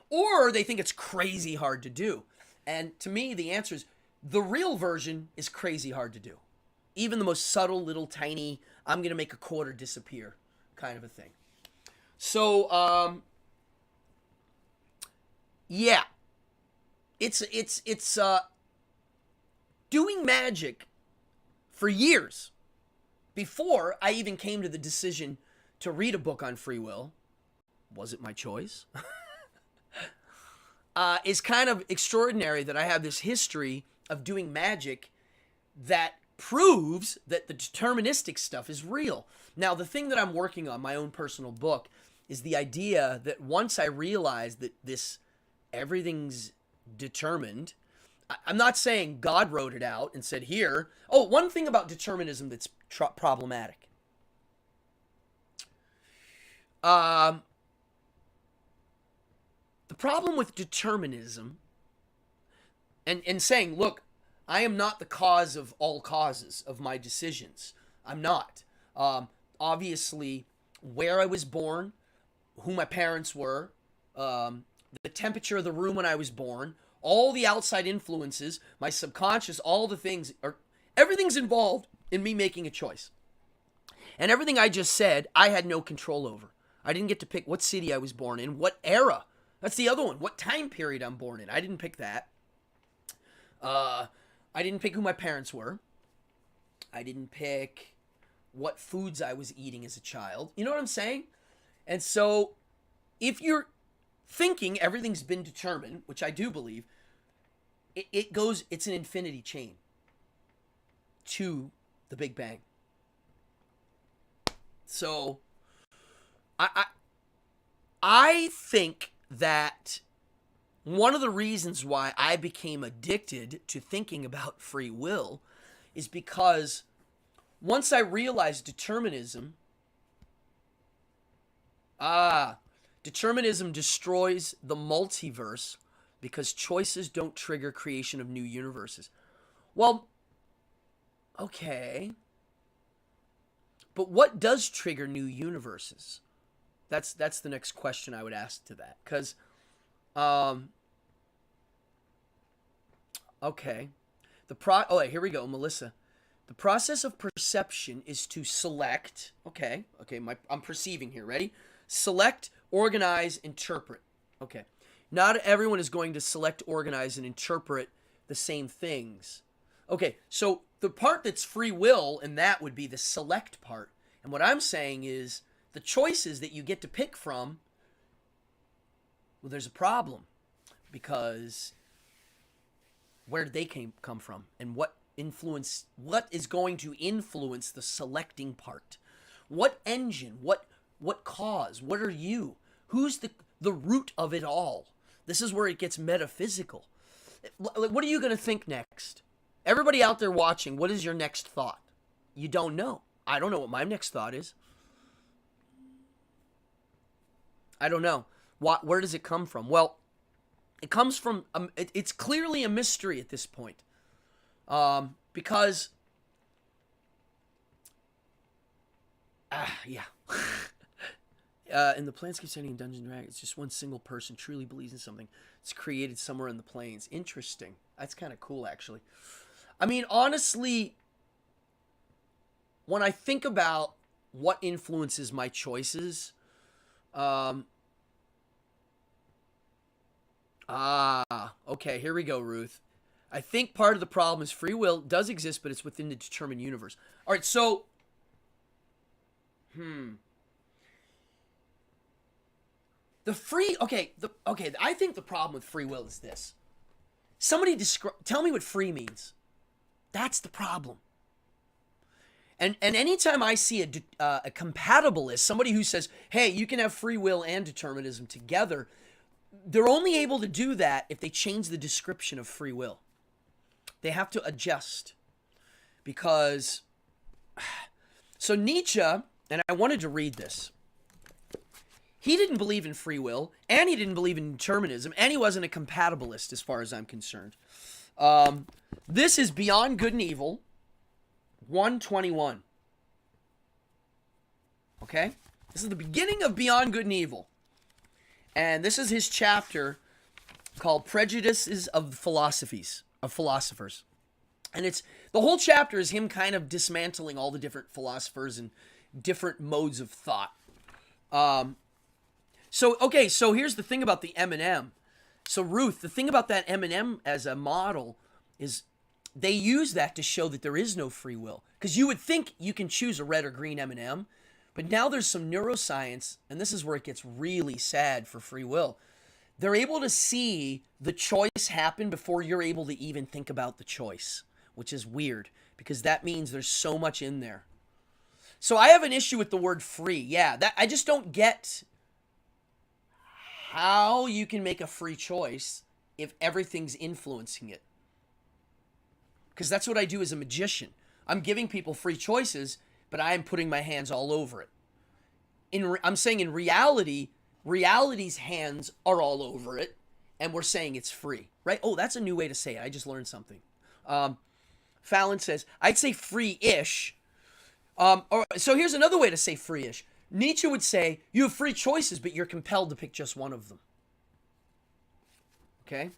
Or they think it's crazy hard to do. And to me, the answer is the real version is crazy hard to do. Even the most subtle, little, tiny, I'm going to make a quarter disappear kind of a thing. So, yeah. It's doing magic for years before I even came to the decision to read a book on free will. Was it my choice? Is kind of extraordinary that I have this history of doing magic that proves that the deterministic stuff is real. Now, the thing that I'm working on, my own personal book, is the idea that once I realize that everything's determined, I'm not saying God wrote it out and said here. Oh, one thing about determinism that's problematic. The problem with determinism and saying, look, I am not the cause of all causes of my decisions. I'm not. Obviously, where I was born, who my parents were, the temperature of the room when I was born, all the outside influences, my subconscious, all the things, everything's involved in me making a choice. And everything I just said, I had no control over. I didn't get to pick what city I was born in, what era. That's the other one. What time period I'm born in. I didn't pick that. I didn't pick who my parents were. I didn't pick what foods I was eating as a child. You know what I'm saying? And so if you're thinking everything's been determined, which I do believe, it's an infinity chain to the Big Bang. So I think that one of the reasons why I became addicted to thinking about free will is because once I realized determinism destroys the multiverse because choices don't trigger creation of new universes. Well, okay. But what does trigger new universes? That's the next question I would ask to that. Because, okay. Here we go, Melissa. The process of perception is to select. Okay, I'm perceiving here. Ready? Select, organize, interpret. Okay. Not everyone is going to select, organize, and interpret the same things. Okay, so the part that's free will, and that would be the select part. And what I'm saying is the choices that you get to pick from, well, there's a problem. Because where did they come from? And what is going to influence the selecting part? What engine? What cause? What are you? Who's the root of it all? This is where it gets metaphysical. What are you going to think next? Everybody out there watching, what is your next thought? You don't know. I don't know what my next thought is. I don't know. Where does it come from? Well, it comes from, it's clearly a mystery at this point. Because, yeah. In the Planescape setting in Dungeons & Dragons, it's just one single person truly believes in something. It's created somewhere in the planes. Interesting. That's kind of cool, actually. I mean, honestly, when I think about what influences my choices, okay, here we go, Ruth. I think part of the problem is free will does exist, but it's within the determined universe. All right, so, I think the problem with free will is this. Somebody tell me what free means. That's the problem. And anytime I see a compatibilist, somebody who says, hey, you can have free will and determinism together, they're only able to do that if they change the description of free will. They have to adjust. Because, so Nietzsche, and I wanted to read this, he didn't believe in free will, and he didn't believe in determinism, and he wasn't a compatibilist as far as I'm concerned. This is Beyond Good and Evil, 121. Okay? This is the beginning of Beyond Good and Evil. And this is his chapter called Prejudices of Philosophers. And it's the whole chapter is him kind of dismantling all the different philosophers and different modes of thought. So here's the thing about the M&M. So Ruth, the thing about that M&M as a model is they use that to show that there is no free will. Because you would think you can choose a red or green M&M, but now there's some neuroscience, and this is where it gets really sad for free will. They're able to see the choice happen before you're able to even think about the choice, which is weird because that means there's so much in there. So I have an issue with the word free. Yeah, I just don't get how you can make a free choice if everything's influencing it. Because that's what I do as a magician. I'm giving people free choices, but I am putting my hands all over it. I'm saying in reality, reality's hands are all over it, and we're saying it's free, right? Oh, that's a new way to say it. I just learned something. Fallon says, I'd say free-ish. So here's another way to say free-ish. Nietzsche would say, you have free choices, but you're compelled to pick just one of them. Okay?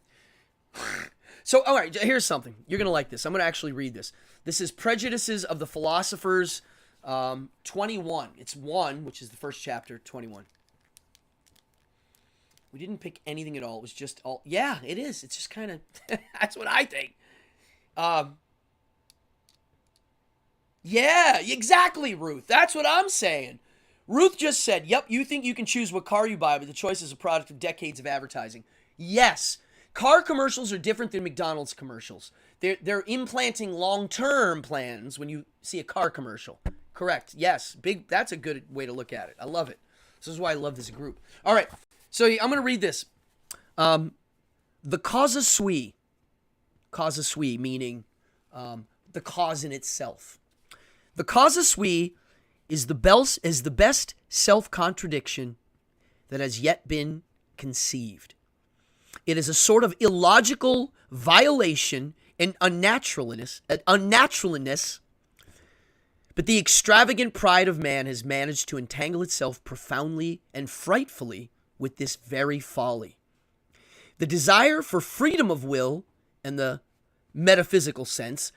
So, all right, here's something. You're going to like this. I'm going to actually read this. This is Prejudices of the Philosophers, 21. It's 1, which is the first chapter, 21. We didn't pick anything at all. It was just all... Yeah, it is. It's just kind of... That's what I think. Yeah, exactly, Ruth. That's what I'm saying. Ruth just said, yep, you think you can choose what car you buy, but the choice is a product of decades of advertising. Yes. Car commercials are different than McDonald's commercials. They're implanting long-term plans when you see a car commercial. Correct. Yes. That's a good way to look at it. I love it. This is why I love this group. All right. So I'm going to read this. The causa sui. Causa sui meaning the cause in itself. The causa sui is the best self-contradiction that has yet been conceived. It is a sort of illogical violation and unnaturalness, but the extravagant pride of man has managed to entangle itself profoundly and frightfully with this very folly. The desire for freedom of will in the metaphysical sense,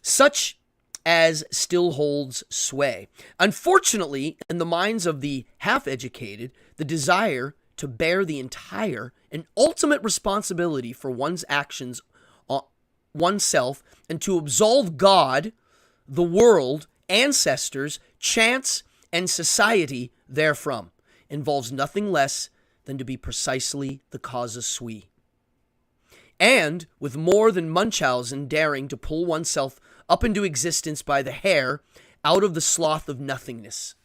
such as still holds sway. Unfortunately, in the minds of the half-educated, the desire to bear the entire and ultimate responsibility for one's actions on oneself and to absolve God, the world, ancestors, chance, and society therefrom involves nothing less than to be precisely the causa sui. And with more than Munchausen daring to pull oneself up into existence by the hair out of the sloth of nothingness.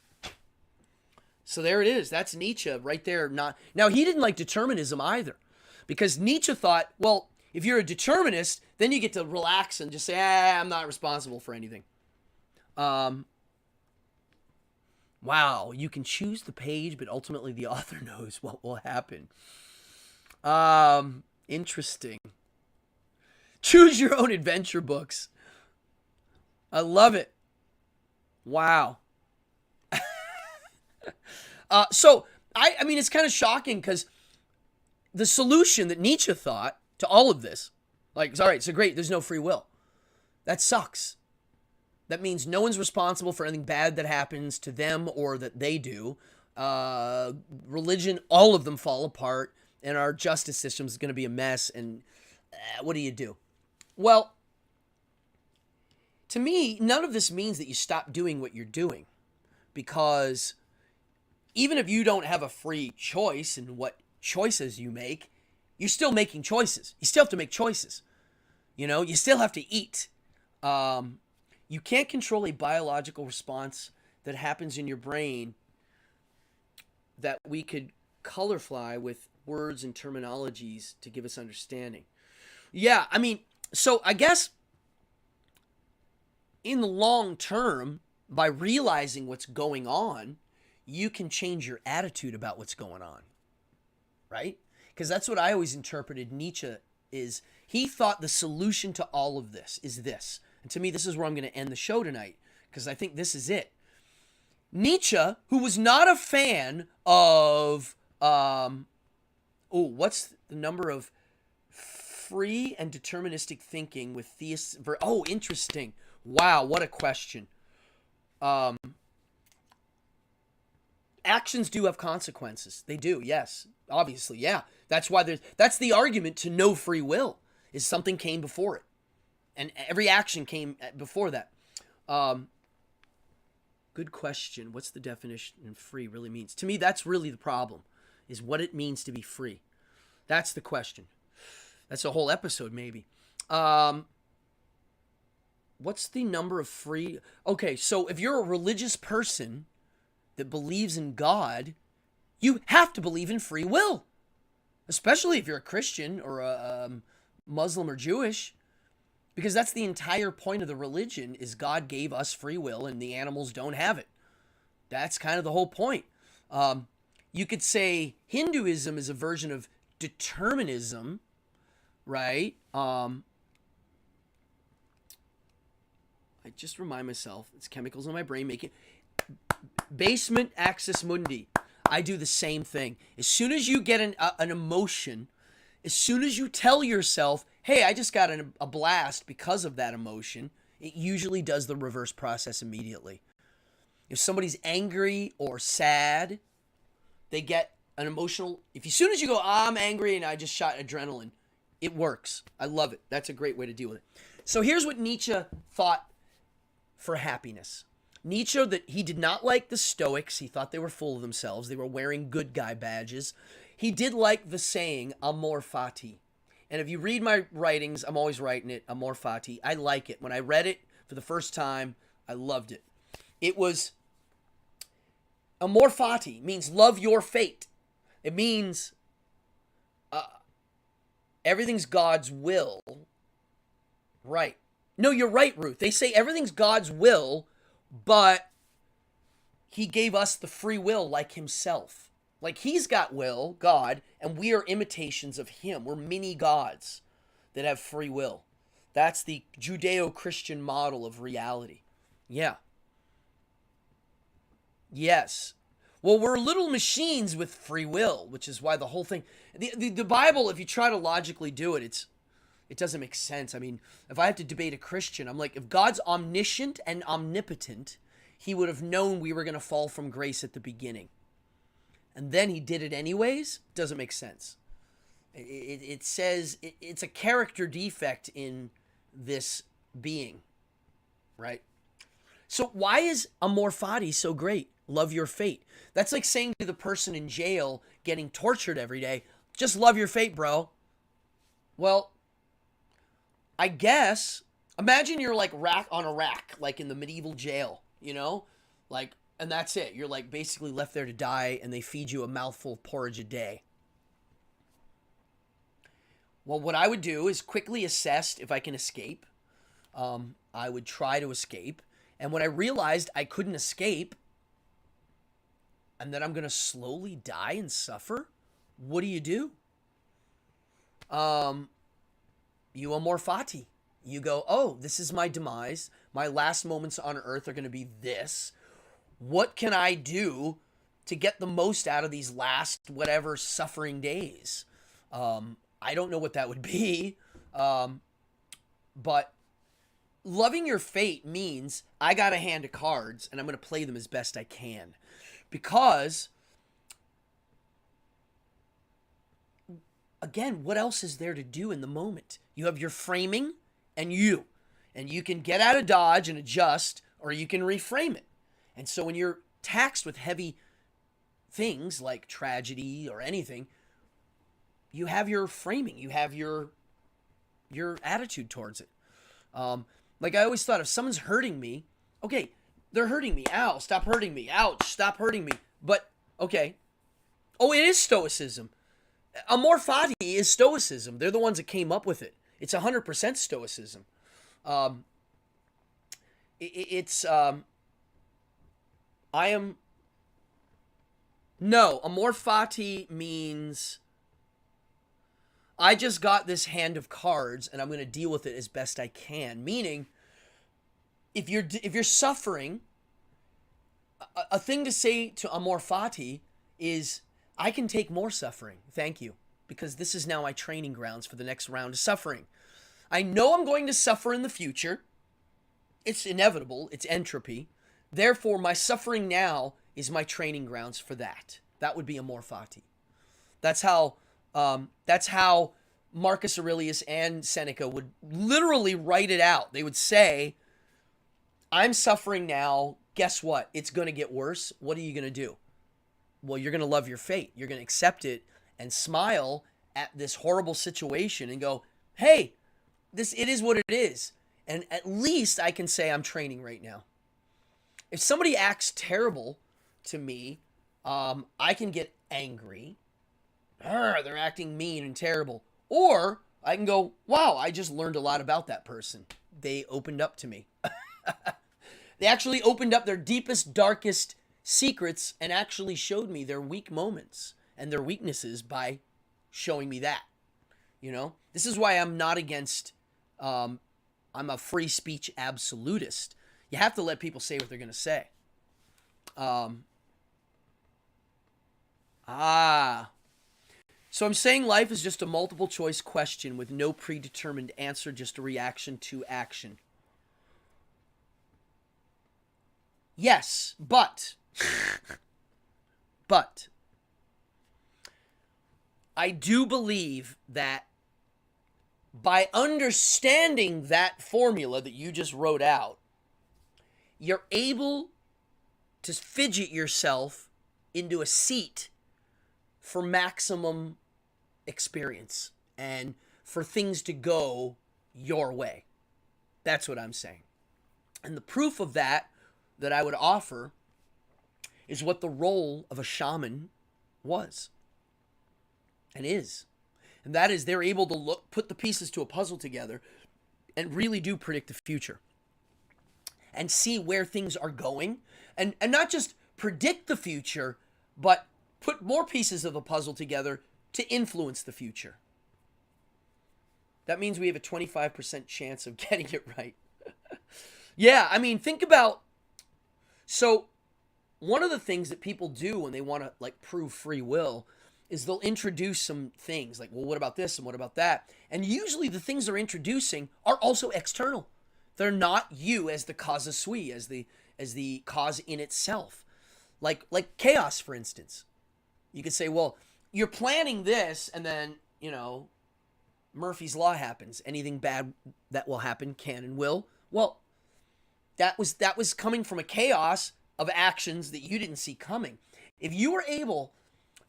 So there it is. That's Nietzsche right there. Now, he didn't like determinism either, because Nietzsche thought, well, if you're a determinist, then you get to relax and just say, I'm not responsible for anything. Wow, you can choose the page, but ultimately the author knows what will happen. Interesting. Choose your own adventure books. I love it. Wow. So, I mean, it's kind of shocking because the solution that Nietzsche thought to all of this, like, all right, so great, there's no free will. That sucks. That means no one's responsible for anything bad that happens to them or that they do. Religion, all of them fall apart, and our justice system is going to be a mess, and what do you do? Well, to me, none of this means that you stop doing what you're doing, because even if you don't have a free choice in what choices you make, you're still making choices. You still have to make choices. You still have to eat. You can't control a biological response that happens in your brain that we could colorfly with words and terminologies to give us understanding. Yeah, I mean, so I guess in the long term, by realizing what's going on, you can change your attitude about what's going on, right? Because that's what I always interpreted Nietzsche is. He thought the solution to all of this is this. And to me, this is where I'm going to end the show tonight, because I think this is it. Nietzsche, who was not a fan of, what's the number of free and deterministic thinking with theists? Interesting. Wow, what a question. Actions do have consequences. They do, yes. Obviously, yeah. That's why that's the argument to no free will, is something came before it. And every action came before that. Good question. What's the definition of free really means? To me, that's really the problem, is what it means to be free. That's the question. That's a whole episode, maybe. What's the number of free? Okay, so if you're a religious person that believes in God, you have to believe in free will. Especially if you're a Christian or a Muslim or Jewish. Because that's the entire point of the religion, is God gave us free will and the animals don't have it. That's kind of the whole point. You could say Hinduism is a version of determinism, right? I just remind myself, it's chemicals in my brain making... Basement axis mundi. I do the same thing. As soon as you get an emotion, as soon as you tell yourself, hey, I just got a blast because of that emotion, it usually does the reverse process immediately. If somebody's angry or sad, they get an emotional... As soon as you go, I'm angry and I just shot adrenaline, it works. I love it. That's a great way to deal with it. So here's what Nietzsche thought for happiness. Nietzsche, that he did not like the Stoics. He thought they were full of themselves. They were wearing good guy badges. He did like the saying, amor fati. And if you read my writings, I'm always writing it, amor fati. I like it. When I read it for the first time, I loved it. It was, amor fati means love your fate. It means everything's God's will. Right. No, you're right, Ruth. They say everything's God's will, but he gave us the free will like himself. Like he's got will, God, and we are imitations of him. We're mini gods that have free will. That's the Judeo-Christian model of reality. Yeah. Yes. Well, we're little machines with free will, which is why the whole thing... The Bible, if you try to logically do it, it doesn't make sense. I mean, if I have to debate a Christian, I'm like, if God's omniscient and omnipotent, he would have known we were going to fall from grace at the beginning. And then he did it anyways? Doesn't make sense. It says it's a character defect in this being, right? So why is amor fati so great? Love your fate. That's like saying to the person in jail getting tortured every day, just love your fate, bro. Well, I guess, imagine you're like on a rack, like in the medieval jail, like, and that's it. You're like basically left there to die, and they feed you a mouthful of porridge a day. Well, what I would do is quickly assess if I can escape. I would try to escape. And when I realized I couldn't escape, and that I'm going to slowly die and suffer, what do? You amor fati. You go, oh, this is my demise. My last moments on earth are going to be this. What can I do to get the most out of these last whatever suffering days? I don't know what that would be. But loving your fate means I got a hand of cards and I'm going to play them as best I can. Because, again, what else is there to do in the moment? You have your framing and you can get out of Dodge and adjust, or you can reframe it. And so when you're taxed with heavy things like tragedy or anything, you have your framing, you have your attitude towards it. Like I always thought, if someone's hurting me, okay, they're hurting me. Ow, stop hurting me. Ouch, stop hurting me. But okay, oh, it is stoicism. Amor fati is stoicism. They're the ones that came up with it. It's 100% stoicism. It's I am. No, amor fati means I just got this hand of cards and I'm going to deal with it as best I can. Meaning, if you're suffering, a thing to say to amor fati is, I can take more suffering. Thank you. Because this is now my training grounds for the next round of suffering. I know I'm going to suffer in the future. It's inevitable. It's entropy. Therefore, my suffering now is my training grounds for that. That would be amor fati. That's how Marcus Aurelius and Seneca would literally write it out. They would say, I'm suffering now. Guess what? It's going to get worse. What are you going to do? Well, you're going to love your fate. You're going to accept it and smile at this horrible situation and go, hey, it is what it is. And at least I can say I'm training right now. If somebody acts terrible to me, I can get angry. They're acting mean and terrible. Or I can go, wow, I just learned a lot about that person. They opened up to me. They actually opened up their deepest, darkest secrets and actually showed me their weak moments and their weaknesses by showing me that. You know, this is why I'm not against, I'm a free speech absolutist. You have to let people say what they're going to say. So I'm saying life is just a multiple choice question with no predetermined answer, just a reaction to action. Yes, but I do believe that by understanding that formula that you just wrote out, you're able to fidget yourself into a seat for maximum experience and for things to go your way. That's what I'm saying. And the proof of that I would offer is what the role of a shaman was and is. And that is, they're able to put the pieces to a puzzle together and really do predict the future and see where things are going, and not just predict the future, but put more pieces of the puzzle together to influence the future. That means we have a 25% chance of getting it right. Yeah, I mean, think about, so one of the things that people do when they want to like prove free will is they'll introduce some things like, well, what about this and what about that? And usually the things they're introducing are also external. They're not you as the causa sui, as the cause in itself. Like chaos, for instance. You could say, well, you're planning this and then, you know, Murphy's Law happens. Anything bad that will happen can and will. Well, that was coming from a chaos of actions that you didn't see coming. If you were able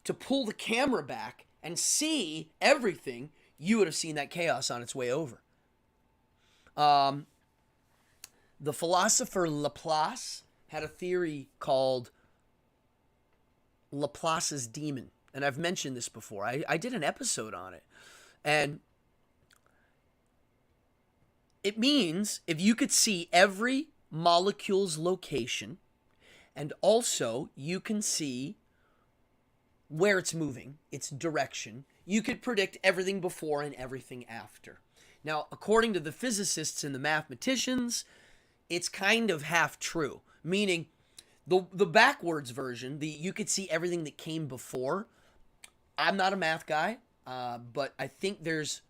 to pull the camera back and see everything, you would have seen that chaos on its way over. The philosopher Laplace had a theory called Laplace's demon. And I've mentioned this before. I did an episode on it. And it means if you could see every molecule's location, and also you can see where it's moving, its direction, you could predict everything before and everything after. Now, according to the physicists and the mathematicians, it's kind of half true, meaning the backwards version, you could see everything that came before. I'm not a math guy, but I think there's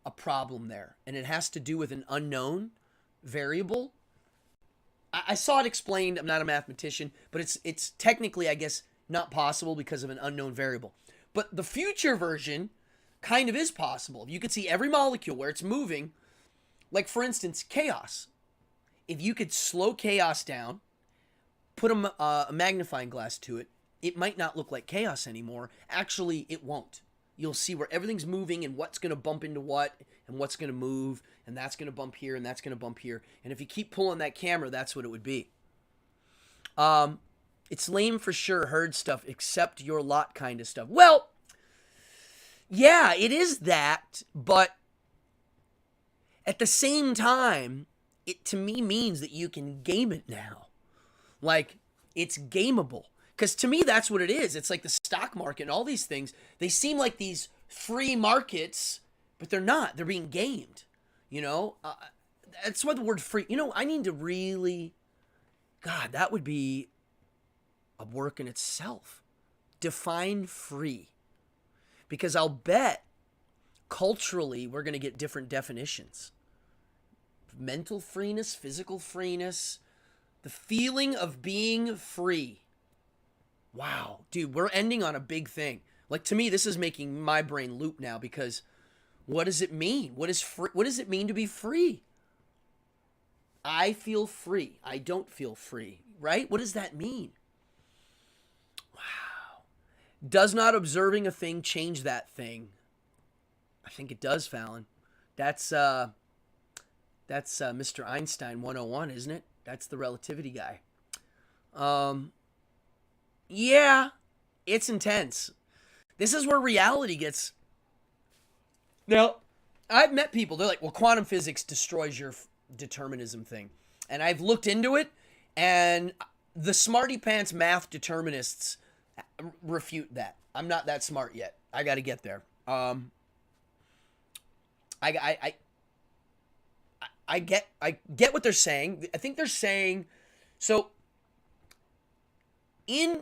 a problem there, and it has to do with an unknown variable. I saw it explained. I'm not a mathematician, but it's technically, I guess, not possible because of an unknown variable. But the future version kind of is possible. If you could see every molecule where it's moving, like for instance, chaos. If you could slow chaos down, put a magnifying glass to it, it might not look like chaos anymore. Actually, it won't. You'll see where everything's moving and what's going to bump into what and what's going to move, and that's going to bump here and that's going to bump here. And if you keep pulling that camera, that's what it would be. It's lame for sure, herd stuff, except your lot kind of stuff. Well, yeah, it is that, but at the same time, it to me means that you can game it now. Like, it's gameable. Because to me, that's what it is. It's like the stock market and all these things. They seem like these free markets, but they're not. They're being gamed. You know? That's why the word free... You know, I need to really... God, that would be a work in itself. Define free. Because I'll bet culturally we're going to get different definitions. Mental freeness, physical freeness, the feeling of being free. Wow, dude, we're ending on a big thing. Like, to me, this is making my brain loop now, because what does it mean? What does it mean to be free? I feel free. I don't feel free, right? What does that mean? Wow. Does not observing a thing change that thing? I think it does, Fallon. That's Mr. Einstein 101, isn't it? That's the relativity guy. Yeah, it's intense. This is where reality gets... Now, I've met people, they're like, well, quantum physics destroys your determinism thing. And I've looked into it, and the smarty pants math determinists refute that. I'm not that smart yet. I got to get there. I get what they're saying. I think they're saying, so in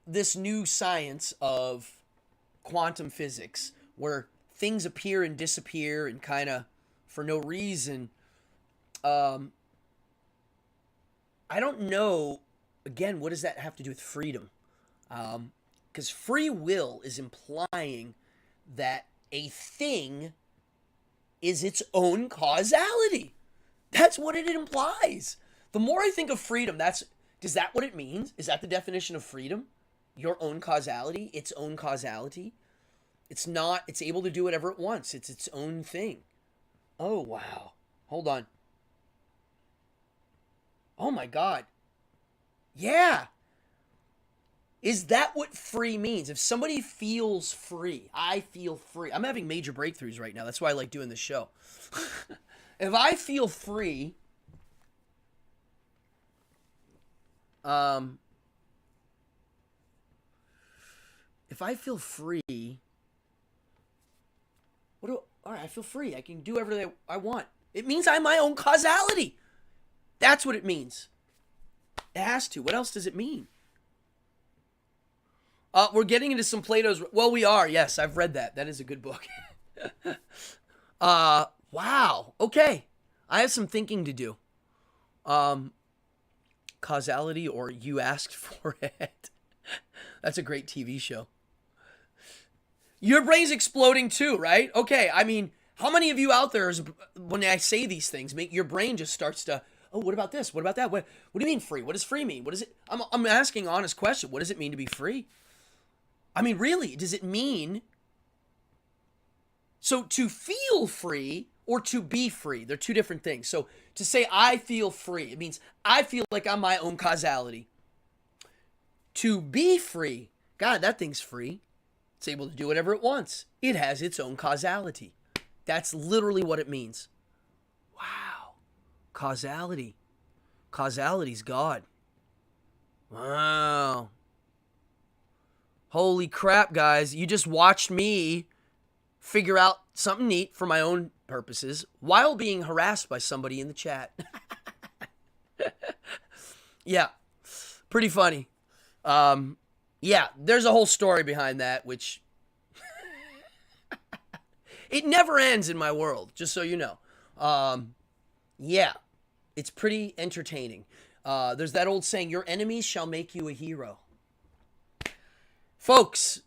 this new science of quantum physics, where things appear and disappear and kind of for no reason, I don't know, again, what does that have to do with freedom? Because free will is implying that a thing is its own causality. That's what it implies. The more I think of freedom, is that what it means? Is that the definition of freedom? Your own causality, its own causality? It's able to do whatever it wants. It's its own thing. Oh, wow. Hold on. Oh my God. Yeah. Is that what free means? If somebody feels free, I feel free. I'm having major breakthroughs right now. That's why I like doing this show. If I feel free, if I feel free, all right, I feel free. I can do everything I want. It means I'm my own causality. That's what it means. It has to. What else does it mean? We're getting into some Plato's... Well, we are. Yes, I've read that. That is a good book. Wow. Okay. I have some thinking to do. Causality, or You Asked For It. That's a great TV show. Your brain's exploding too, right? Okay, I mean, how many of you out there, when I say these things, your brain just starts to, oh, what about this? What about that? What do you mean free? What does free mean? What is it? I'm asking an honest question. What does it mean to be free? I mean, really, does it mean... So to feel free or to be free, they're two different things. So to say I feel free, it means I feel like I'm my own causality. To be free, God, that thing's free. It's able to do whatever it wants. It has its own causality. That's literally what it means. Wow. Causality. Causality's God. Wow. Holy crap, guys. You just watched me figure out something neat for my own purposes while being harassed by somebody in the chat. Yeah. Pretty funny. Yeah, there's a whole story behind that, which it never ends in my world, just so you know. Yeah, it's pretty entertaining. There's that old saying, your enemies shall make you a hero. Folks,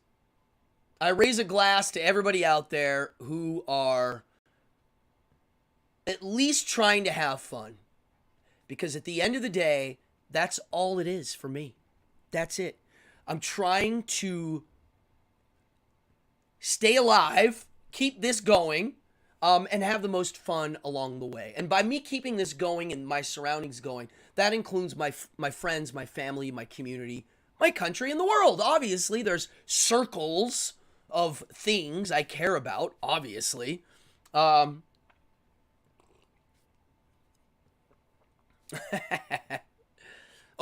I raise a glass to everybody out there who are at least trying to have fun. Because at the end of the day, that's all it is for me. That's it. I'm trying to stay alive, keep this going, and have the most fun along the way. And by me keeping this going and my surroundings going, that includes my friends, my family, my community, my country, and the world. Obviously, there's circles of things I care about, obviously. Oh,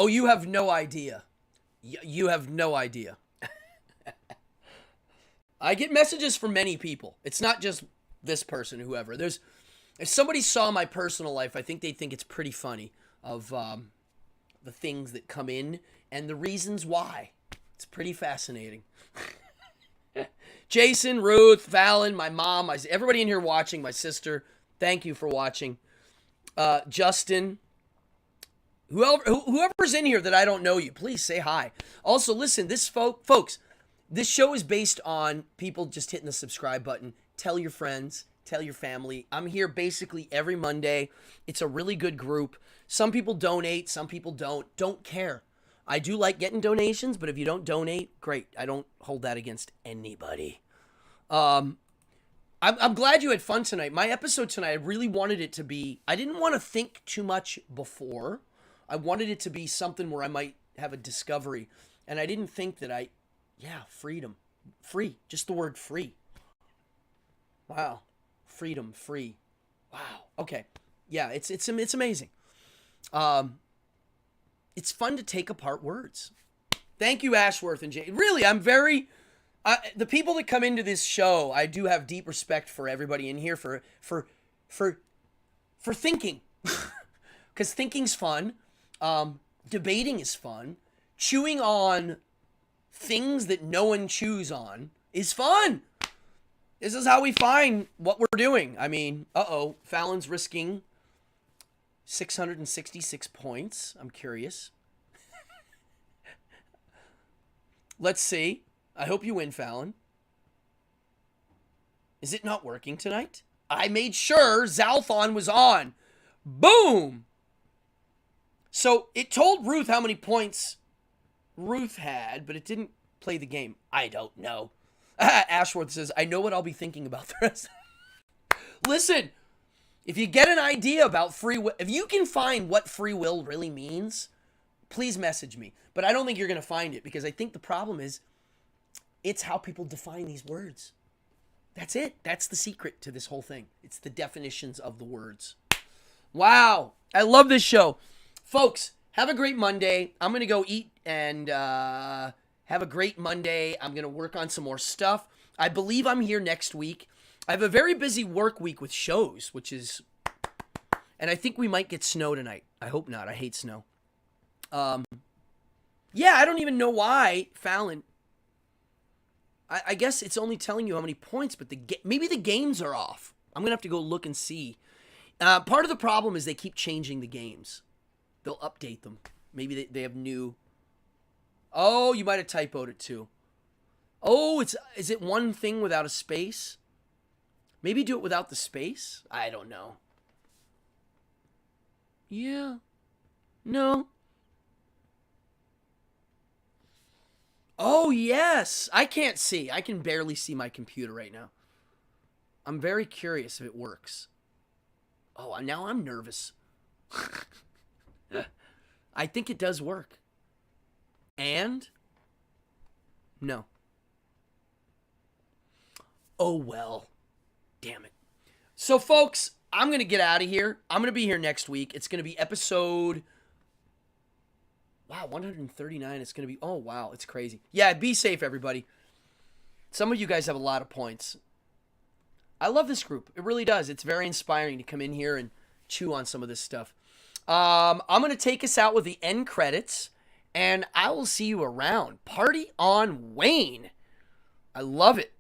you have no idea. You have no idea. I get messages from many people. It's not just this person, whoever. If somebody saw my personal life, I think they'd think it's pretty funny of the things that come in and the reasons why. It's pretty fascinating. Jason, Ruth, Fallon, my mom, everybody in here watching, my sister, thank you for watching. Justin, whoever's in here that I don't know you, please say hi. Also, listen, folks, this show is based on people just hitting the subscribe button. Tell your friends, tell your family. I'm here basically every Monday. It's a really good group. Some people donate, some people don't. Don't care. I do like getting donations, but if you don't donate, great. I don't hold that against anybody. I'm glad you had fun tonight. My episode tonight, I really wanted it to be, I didn't want to think too much before. I wanted it to be something where I might have a discovery. And I didn't think that freedom. Free. Just the word free. Wow. Freedom, free. Wow. Okay. Yeah, it's amazing. It's fun to take apart words. Thank you, Ashworth and Jay. Really, I'm very... the people that come into this show, I do have deep respect for everybody in here for thinking. Because thinking's fun. Debating is fun. Chewing on things that no one chews on is fun. This is how we find what we're doing. I mean, Fallon's risking 666 points. I'm curious. Let's see. I hope you win, Fallon. Is it not working tonight? I made sure Zalthon was on. Boom! So it told Ruth how many points Ruth had, but it didn't play the game. I don't know. Ashworth says, I know what I'll be thinking about the rest. Listen, if you get an idea about free will, if you can find what free will really means, please message me. But I don't think you're going to find it, because I think the problem is it's how people define these words. That's it. That's the secret to this whole thing. It's the definitions of the words. Wow. I love this show. Folks, have a great Monday. I'm going to go eat and have a great Monday. I'm going to work on some more stuff. I believe I'm here next week. I have a very busy work week with shows, and I think we might get snow tonight. I hope not. I hate snow. Yeah, I don't even know why, Fallon. I guess it's only telling you how many points, but maybe the games are off. I'm going to have to go look and see. Part of the problem is they keep changing the games. They'll update them. Maybe they have new... Oh, you might have typoed it too. Oh, is it one thing without a space? Maybe do it without the space? I don't know. Yeah. No. Oh, yes. I can't see. I can barely see my computer right now. I'm very curious if it works. Oh, now I'm nervous. I think it does work. And? No. Oh, well. Damn it. So, folks, I'm going to get out of here. I'm going to be here next week. It's going to be episode... Wow, 139. It's going to be... Oh, wow. It's crazy. Yeah, be safe, everybody. Some of you guys have a lot of points. I love this group. It really does. It's very inspiring to come in here and chew on some of this stuff. I'm going to take us out with the end credits, and I will see you around. Party on, Wayne. I love it.